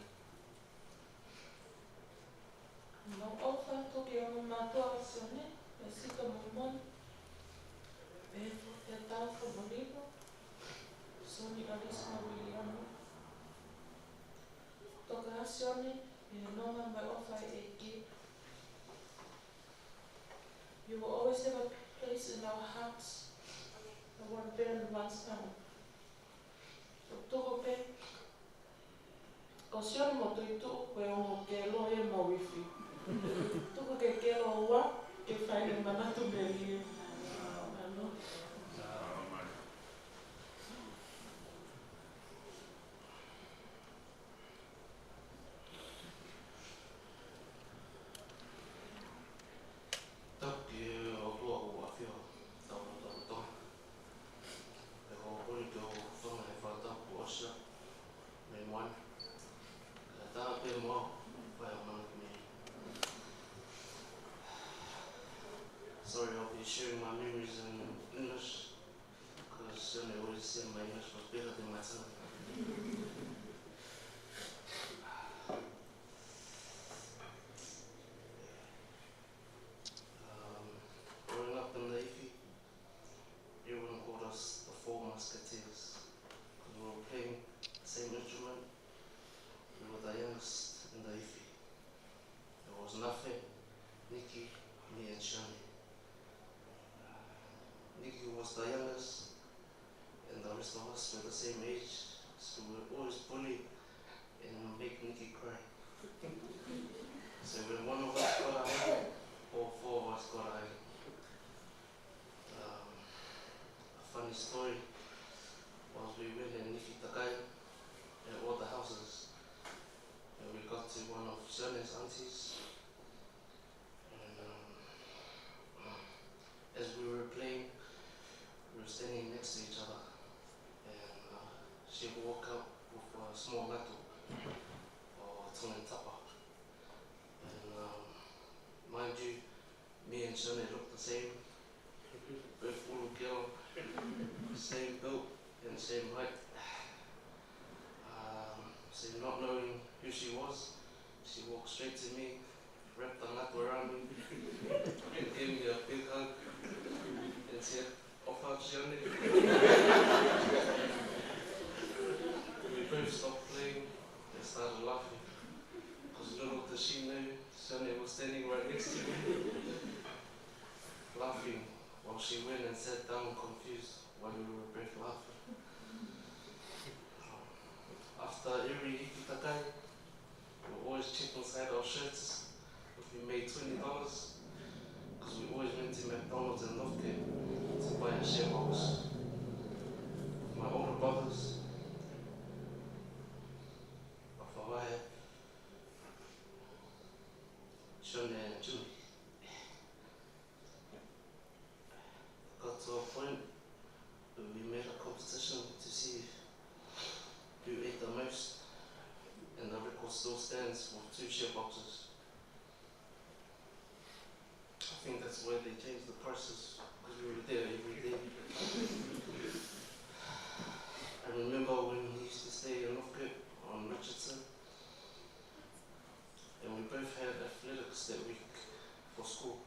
Mau ofa toki o mātua a Sione. E sika momoni. E te tau whamoriwa. Soni alisma wiliano. Toka a Sione. E nonga mai ofa e ki. You will always have a place in our hearts, the one burned once time. So toko pe, ko Sione mo tui tuku koe ongo ke lohe mo wifi. Tuku ke kelo ua, ke whaine manatu me rie. Ano? Sorry, I'll be sharing my memories in English, because Sione always said my English was better than my tongue. Growing up in the Ifi, everyone called us the 4 was Nafe, Nikki, me and Sione. Nikki was the youngest, and the rest of us were the same age, so we would always bully and make Nikki cry. So when one of us got a hiding, all four of us got a hiding. A funny story was we went and Nikki Takai at all the houses, and we got to one of Sione's aunties, and as we were playing, we were standing next to each other, and she walked up with a small matto, or tongue tapa. And mind you, me and Sione looked the same, both little girl, same build and same height. So not knowing who she was, she walked straight to me, wrapped the matto around me, and gave me a big hug, and said, "Off up, Sione." We both stopped playing and started laughing, because little did she know, Sione was standing right next to me, laughing while she went and sat down confused while we were both laughing. After every hiki takai, we would always check inside our shirts if we made $20, because we always went to McDonald's and Northshore to buy a share box. My older brothers, Fonua, Sione and Julie. Got to a point where we made a competition to see who ate the most, and the record still stands with 2 share boxes. I think that's why they changed the prices, because we were there every day. I remember when we used to stay in Northshore on Richardson, and we both had athletics that week for school.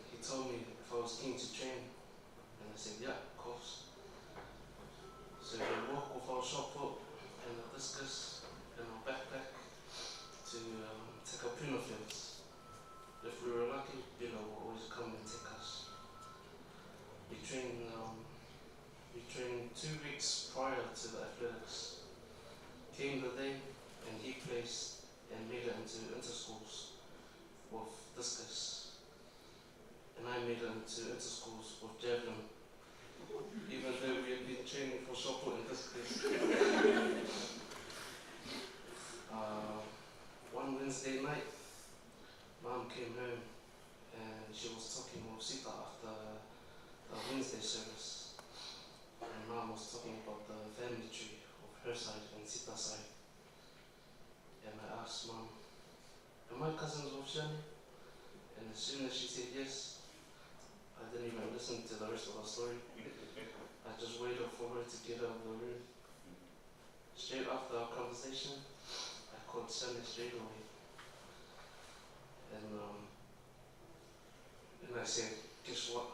He told me if I was keen to train, and I said, yeah, of course. So we walked with our shot put and a discus and our backpack to take our puna fields. If we were lucky, Billa would always come and take us. We trained 2 weeks prior to the athletics. Came the day and he placed and made it into interschools with discus. And I made it into interschools with javelin, even though we had been training for shot put and discus. One Wednesday night, Mum came home and she was talking with Sita after the Wednesday service. And Mum was talking about the family tree of her side and Sita's side. And I asked Mum, am I cousins with Sione? And as soon as she said yes, I didn't even listen to the rest of the story. I just waited for her to get out of the room. Straight after our conversation, I called Sione straight away. And I said, guess what?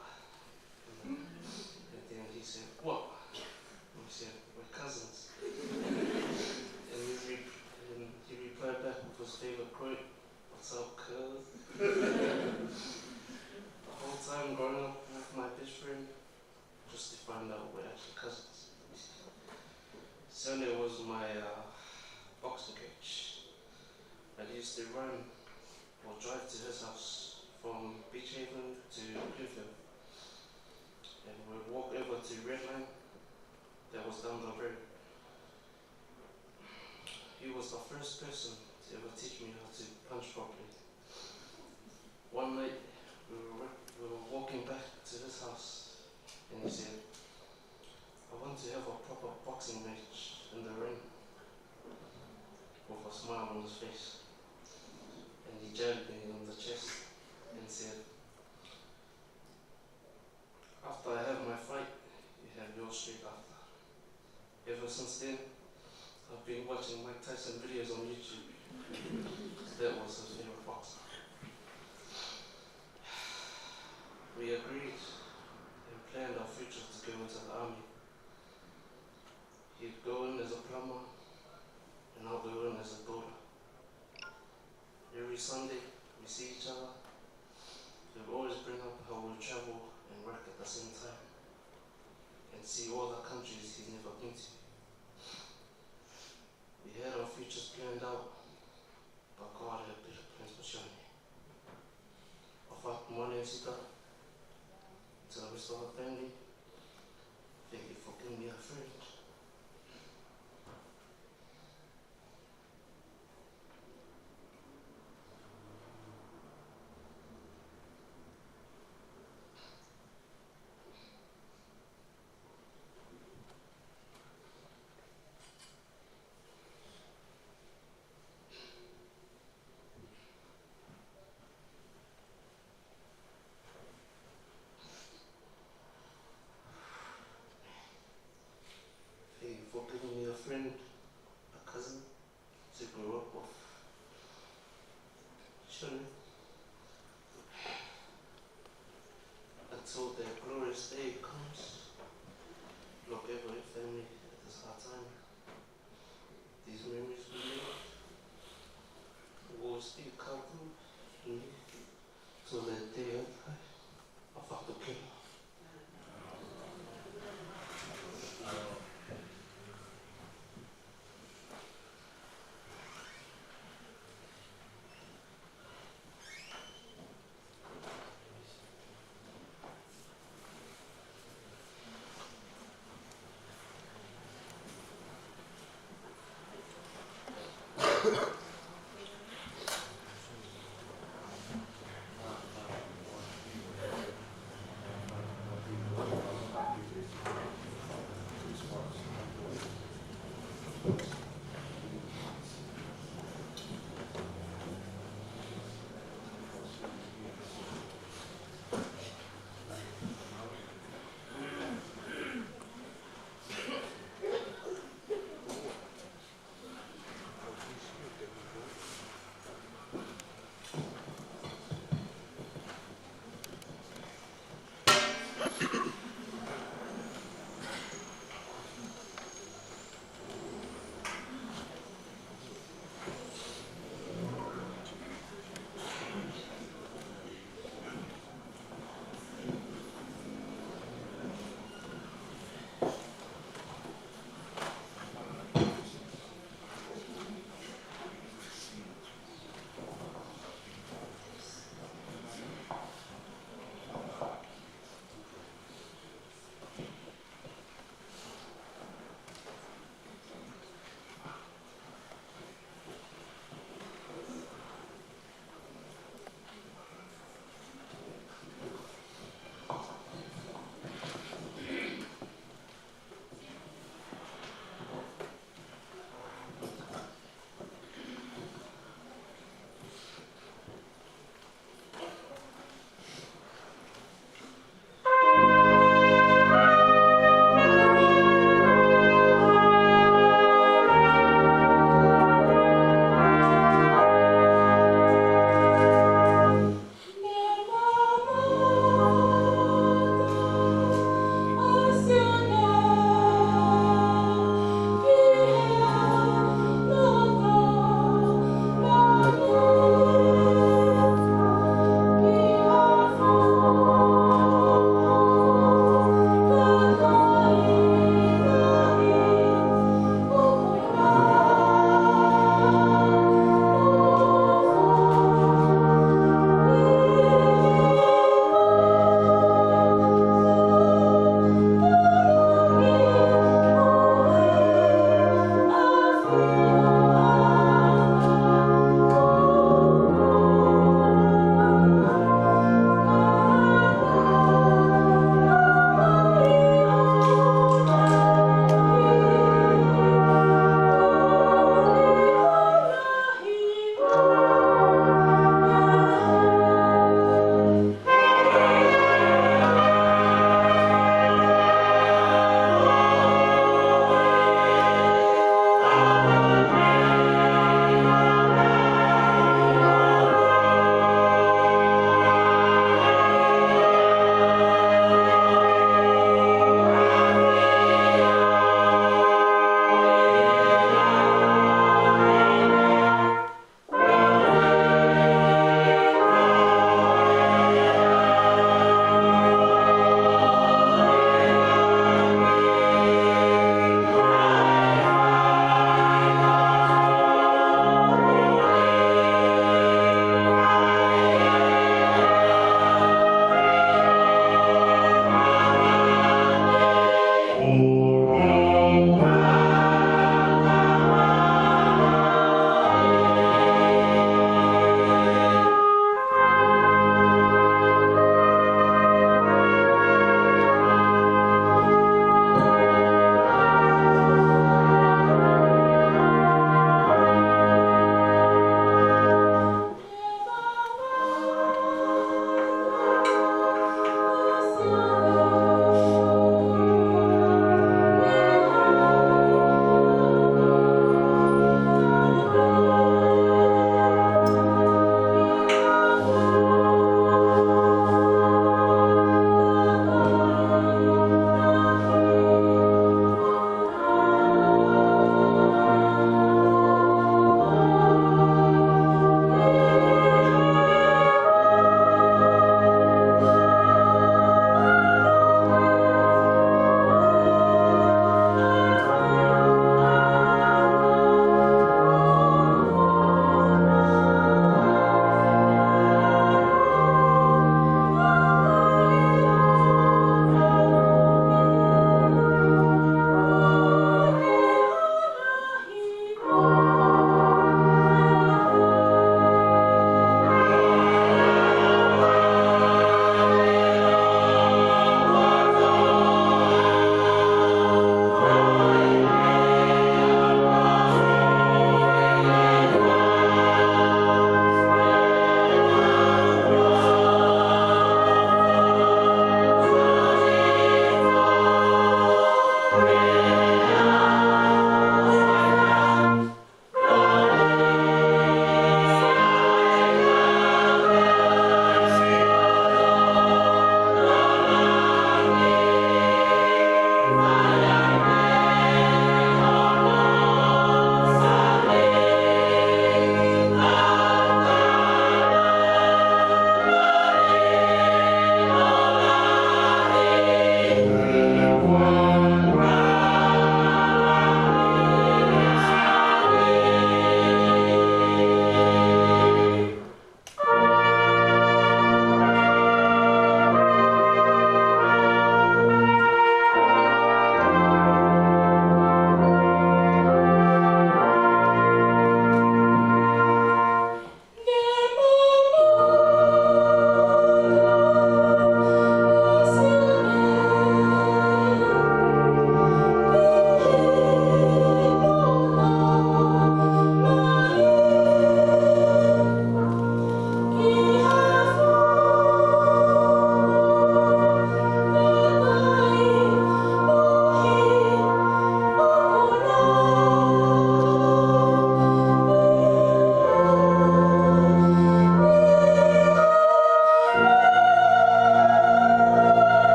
And then he said, what? And I said, we're cousins. And he replied back with his favorite quote, what's up, cuz? The whole time growing up with my best friend, just to find out we're actually cousins. Sione was my boxing coach. I used to run or drive to his house from Beach Haven to Clifton. And we'd walk over to Red Line that was down the road. He was the first person to ever teach me how to punch properly. One night, we were walking back to his house, and he said, I want to have a proper boxing match in the ring, with a smile on his face. And he jabbed me on the chest and said, after I have my fight, you have yours straight after. Ever since then, I've been watching Mike Tyson videos on YouTube. That was his favorite boxer. We agreed and planned our future to go into the army. He'd go in as a plumber, and I'll go in as a builder. every Sunday we see each other. He'll always bring up how we'll travel and work at the same time and see all the countries he's never been to. We had our futures planned out, but God had better plans for Sione. Ofa Mone Sita, to the rest of our family, thank you for giving me a friend. Thank you for giving me a friend, a cousin, to grow up with. Sione, until that glorious day comes, look over your family at this hard time. These memories we made will still come through me till that day I die. I fuck the killer.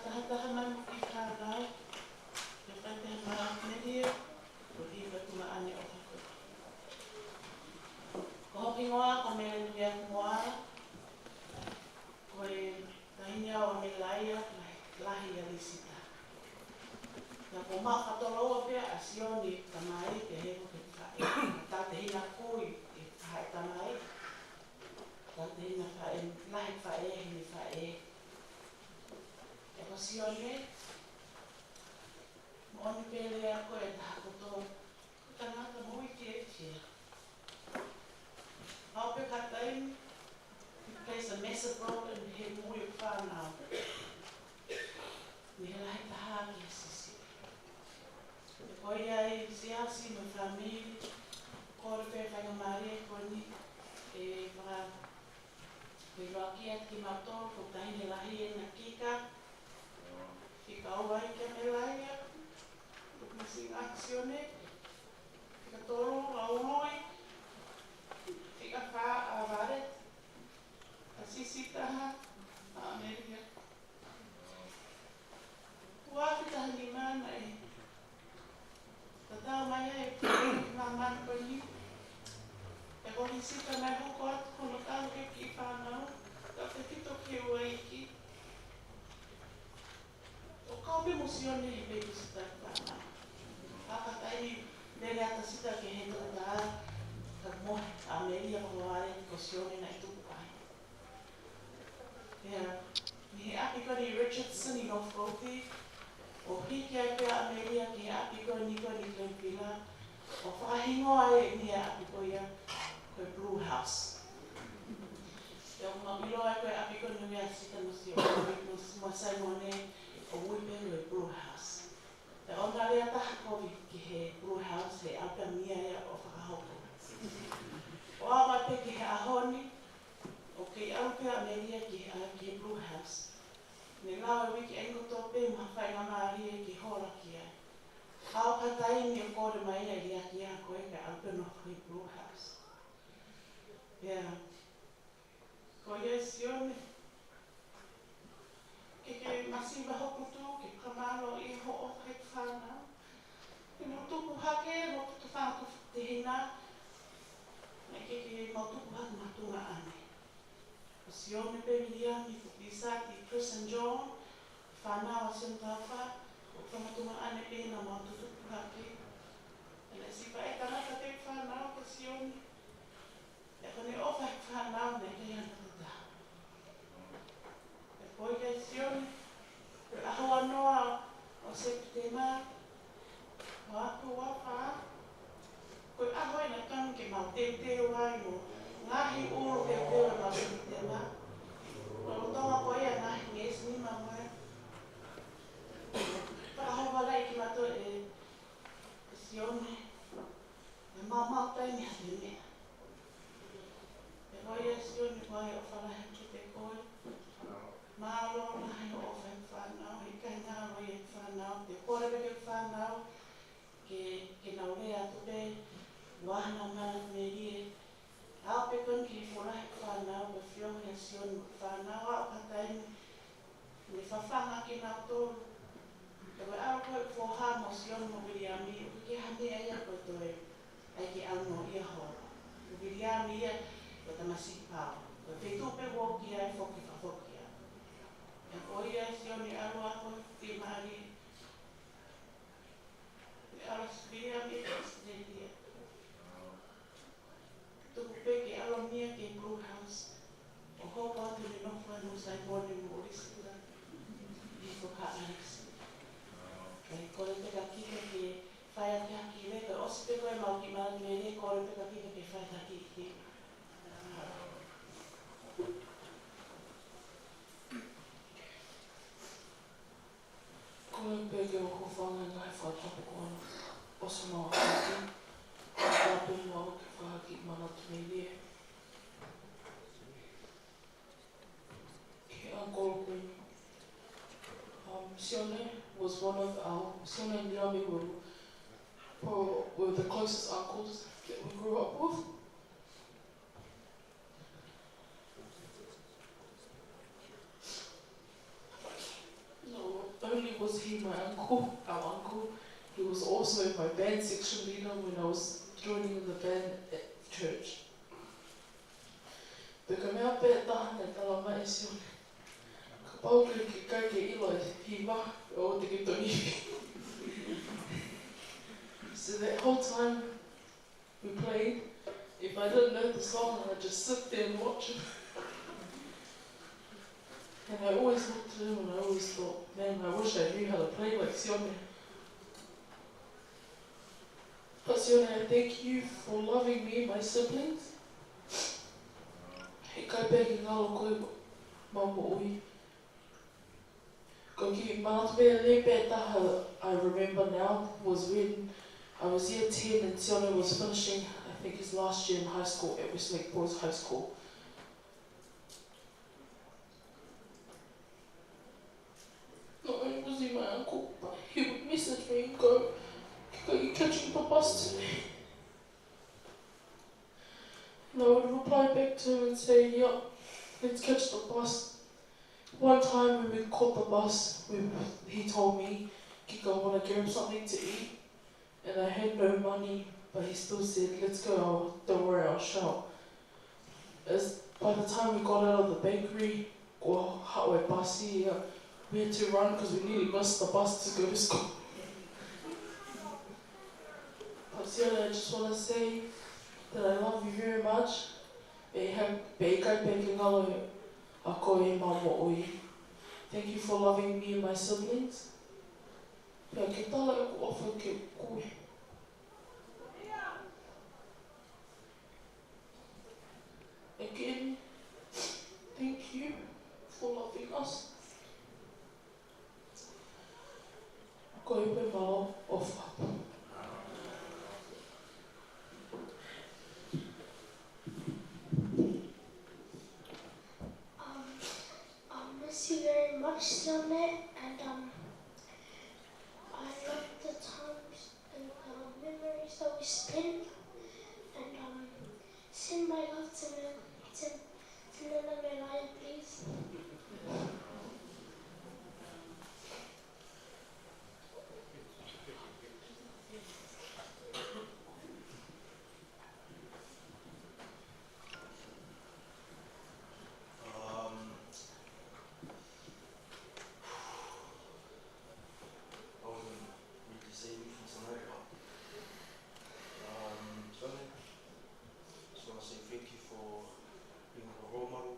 tahataha mai mo ki kānau, te whaiteha mai au media, ko hiwa tuma ane o hako. Ko hoki ngoa, ko mele nui aku ngoa, ko e tahinia o me laia, lahi a lisita. Nā ko maa whatoloa pia a Sione tamai te heko ke whae. Tā te hina kui e whae tamai. Tā te hina whae, lahi whae, hini whae. E ko Sione, mo oni pere a koe e taha koto, ko tangata mo i te e tia. Hau pe kataini, he plays a massive role in he mui o whanau. Ni he lahi taha ki he sisi. E koe ai Siasi me whamiri, kore pe whakamare koni, e whaka koe roaki at ki mautoro, ko tahine lahi e na kika, whika aua i ke me laia, ko misi ngā Sione, whika toro, auroi, whika wha a waret, a sisi taha, a Amerika. Kuafi taha ni mana e, tatau mai e ki mamana koni, e ko hisika mai hoko atu kono tau ke ki whanau, ka te tito ke ua iki. O kaupe mo Sione he baby sita ki whanau. Whakatai mere ata sita ke he tata ka mohe a meria ko are ko Sione na i tuku ai. Ni he api koni Richardson i Northshore, o hiki ai pia Ameria ki api koni pila, o whakahingo ai ni api koia koe Blue House. E o mamilo ai koe api koni mea sita no si o masai mone o uipe koe Blue House. E o nga rea taha kovi ki he Blue House he apia mia ea o whakahoko. O awa pe ki he ahoni, o kei arupe Ameria ki he Blue House. Ne lawa wiki engo tope ma whai ngā maari e ki hora ki ai. Hao katai ni o kore mai e lia ki a koe ka alpeno koe Blue House. Ko ia Sione. Ke masiva hoku tu, ke kamalo i ho o hei whanau. Ke motuku hake, motuku whanau te hina. Ke motuku hake matunga ane. O Sione pe miliani ko pisati Chris and John, whanau a Sintawha, o whamatunga ane pe na motuku hake. Ele si whae tanata te whanau ka Sione. E kone ofa he whanau ne te hana tuta. E koe kai Sione, koe aho anoa o September, o aku wawha, koe aho e na tanu ke mau teo ai mo ngahi uro ke teo e mau September. O tonga koe a ngahi nges ni mamai. Whakaho warai ki mato e Sione, e mau tai ni hati mea. E koe Sione koe o whalahe ki te koe. Mālo nahi o whai whanau, he kai ngā roi e whanau, te kōreweke whanau, ke naurea tupe, wahana mana merie. Aope kon ki wholahe whanau, ke whiohi a Sione whanau, ao kataini, ne whawhanga ki nā tōru. E koe aro koe whoha mo Sione mo Wiriami, ke hane aia koe toe, ai ke ango ia horo. Wiriami ia, koe tamasi pāo. Koe whetupe woki ai whoki whawoki. E koia Sione aro ako te maari. E aro spia me te Australia. Tuku peke aro mia ke Blue House. O hopa atu ni nofua no sai mone mo orisura. I whoka Alex. Kai kore peka kika ke whai ake haki le. Kai osi peko e mau ki maari me le kore peka kika ke whai haki ki. Koe peke o ko whanga ngai whātapu koana. Osa mau haki. Whātapu mau ki whahaki manatu me lia. Ke Uncle Queen. Sione was one of our, Sione and Yami were the closest uncles that we grew up with. No, only was he my uncle, our uncle, he was also my band section leader when I was joining the band at church. Peka mea pē tahana tala mai Sione. Ka pau ke kai ke ilo e hiwa o te ki toni. So that whole time we played, if I didn't know the song, I'd just sit there and watch it. And I always looked at him and I always thought, man, I wish I knew how to play like Sione. But Sione, I thank you for loving me and my siblings. He kai pēki ngalo koe mamo ui. Ko ki mātua le pē taha I remember now was when I was year 10 and Sione was finishing, I think his last year in high school at Westlake Boys High School. Not only was he my uncle, but he would message me and go, "Are you catching the bus today?" And I would reply back to him and say, "Yep, let's catch the bus." One time when we caught the bus, he told me, "Kiko, I want to give him something to eat." And I had no money, but he still said, "Let's go, don't worry, I'll shout." As by the time we got out of the bakery, we had to run because we nearly missed the bus to go to school. But Sione, I just want to say that I love you very much. Thank you for loving me and my siblings. Again, thank you for loving us. Koe pe malo ofa. I miss you very much, Sione, and I love the times and memories that we spent, and send my love to Nana Melaya, please. Sione, just want to say thank you for being a role model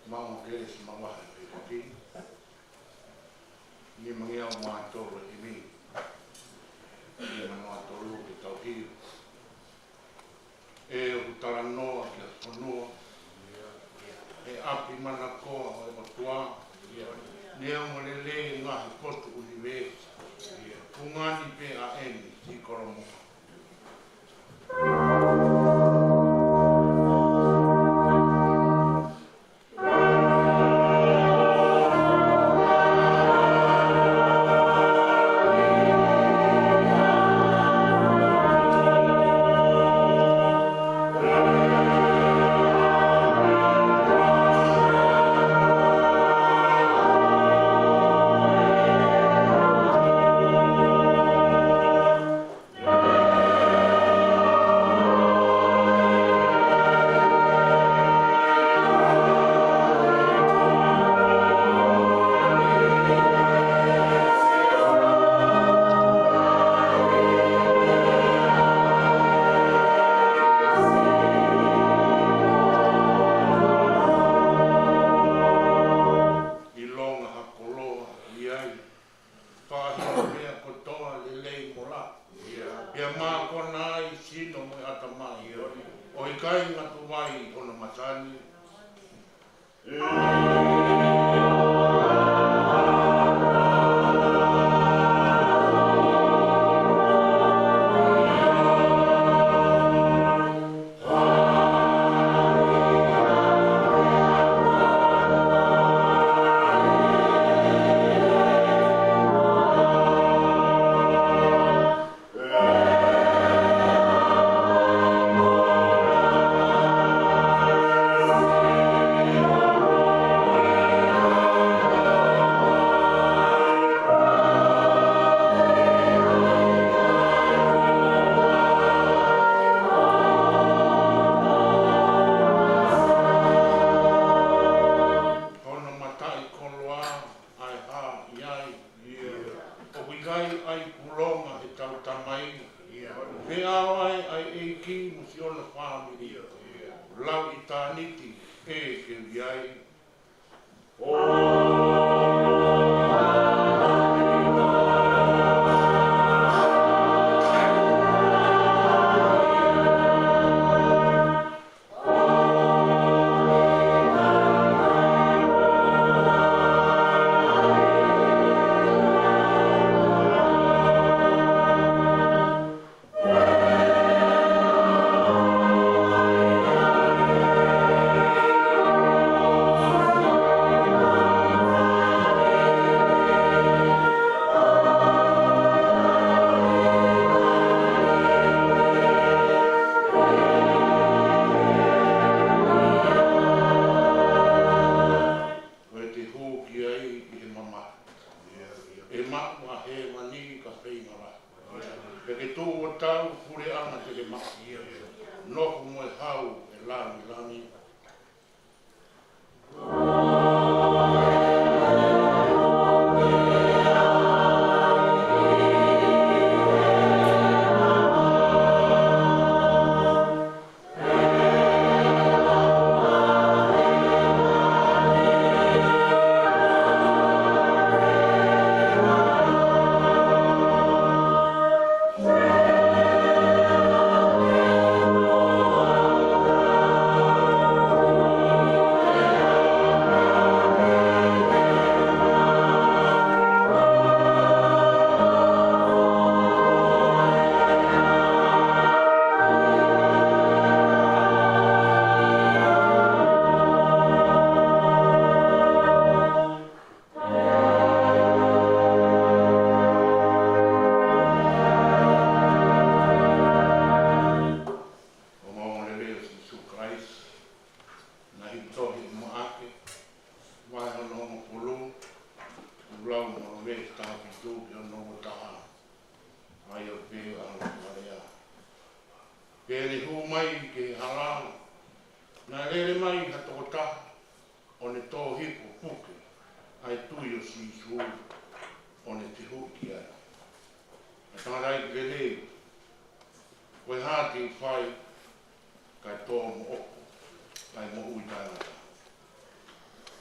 Mau keles mawaha Fkeiki. Ni mangia o mātoro i mi. Ni manoa tolu ki tau hiu. E o tala noa ki a Fonua. E api mana koa o e matua. Ni au mo lele ngahi potu unive. Pungani pe a eni ti koromo. Matangi.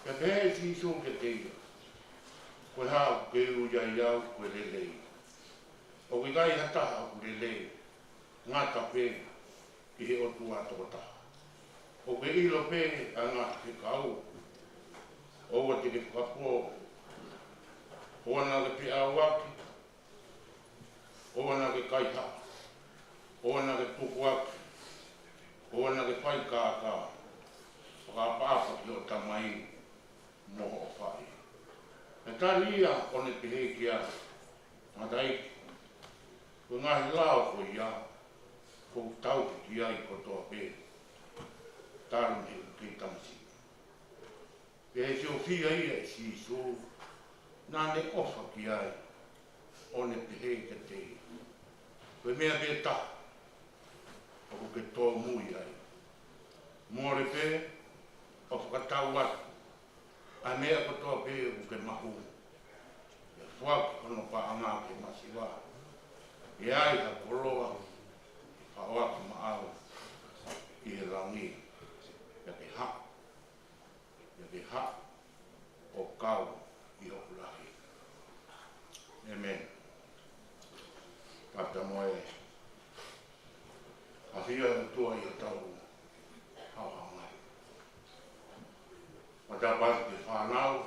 Ke pehe si so ke teia. Koe hao ke uia iau koe lelei. O ke gai hataha ku lelei. Ngā ka pē ki he o tua tōta. O ke ilo pē a ngā ke kau. O wa te ke whakapō. O ana ke pe awaki. O ana ke kaiha. O ana ke tukuaki. O ana ke whai kākā. Whakapāpa ki o tamai moho o whai. E tari ia o ne te hei ki a mataiki. Ko ngahi lao ko ia. Ko tau ki ai ko toa pē. Taru he ki tamasi. Pe he si o fia ia e si so. Nā ne ofa ki ai. O ne te hei ke te. Koe mea pē ta. O ko ke tō mui ai. Mōre pē. O whakatau atu. A mea ko toa pē o ke mahu. E whaki kono pa anga ke masiwa. E ai ha koroa. Whaoaki maau. I he raungi. Ia ke ha. Ia ke ha. O kau i hoku lahi. Amen. Pata moe. A whia tua i a tau. Hau hau ngai. Mata pati te whanau.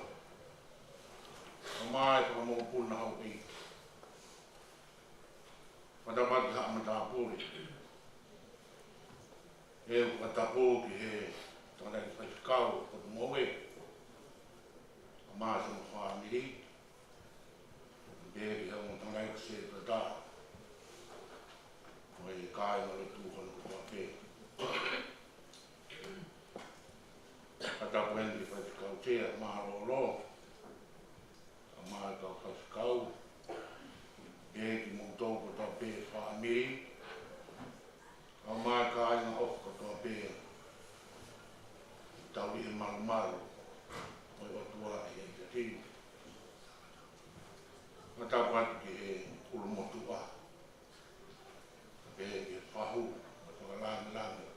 O mai ka mo puna hau i. Mata pati ha mata puri. E o katapo ki he tanga ki whaikau o tu moe. O maa sa mo whaamiri. Bēri hau mo tanga ki se tata. O e kai ma le tūhono kua pē. Katapo hendi whaikau tea maa rolo. O maa ka whaikau. Bēri mo tōko ta pē whaamiri. O mai ka aina ofka toa pē. Tau i he maru maru. O i otua i he te tini. Ma tau pati ki he urumotu a. Pē ki he whahu. Ma toka langi langi.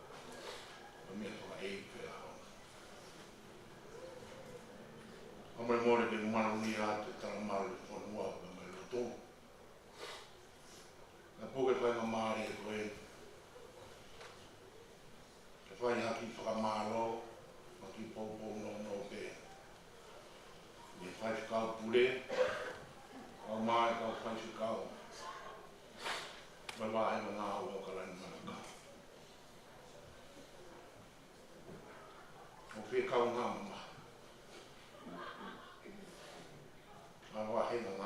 O mea toka ei pē ahon. O mai mōre ke maru ni a te tala maru i Fonua. Pa mai loto. Na poke whainga maari e koe. Whai haki whakamaro, haki pōpō no pē. Me whai whakau pure, au mai kau whai whakau. Mai wahe ma ngā ua karani manaka. O whekau ngā mama. Mai wahe ma ngā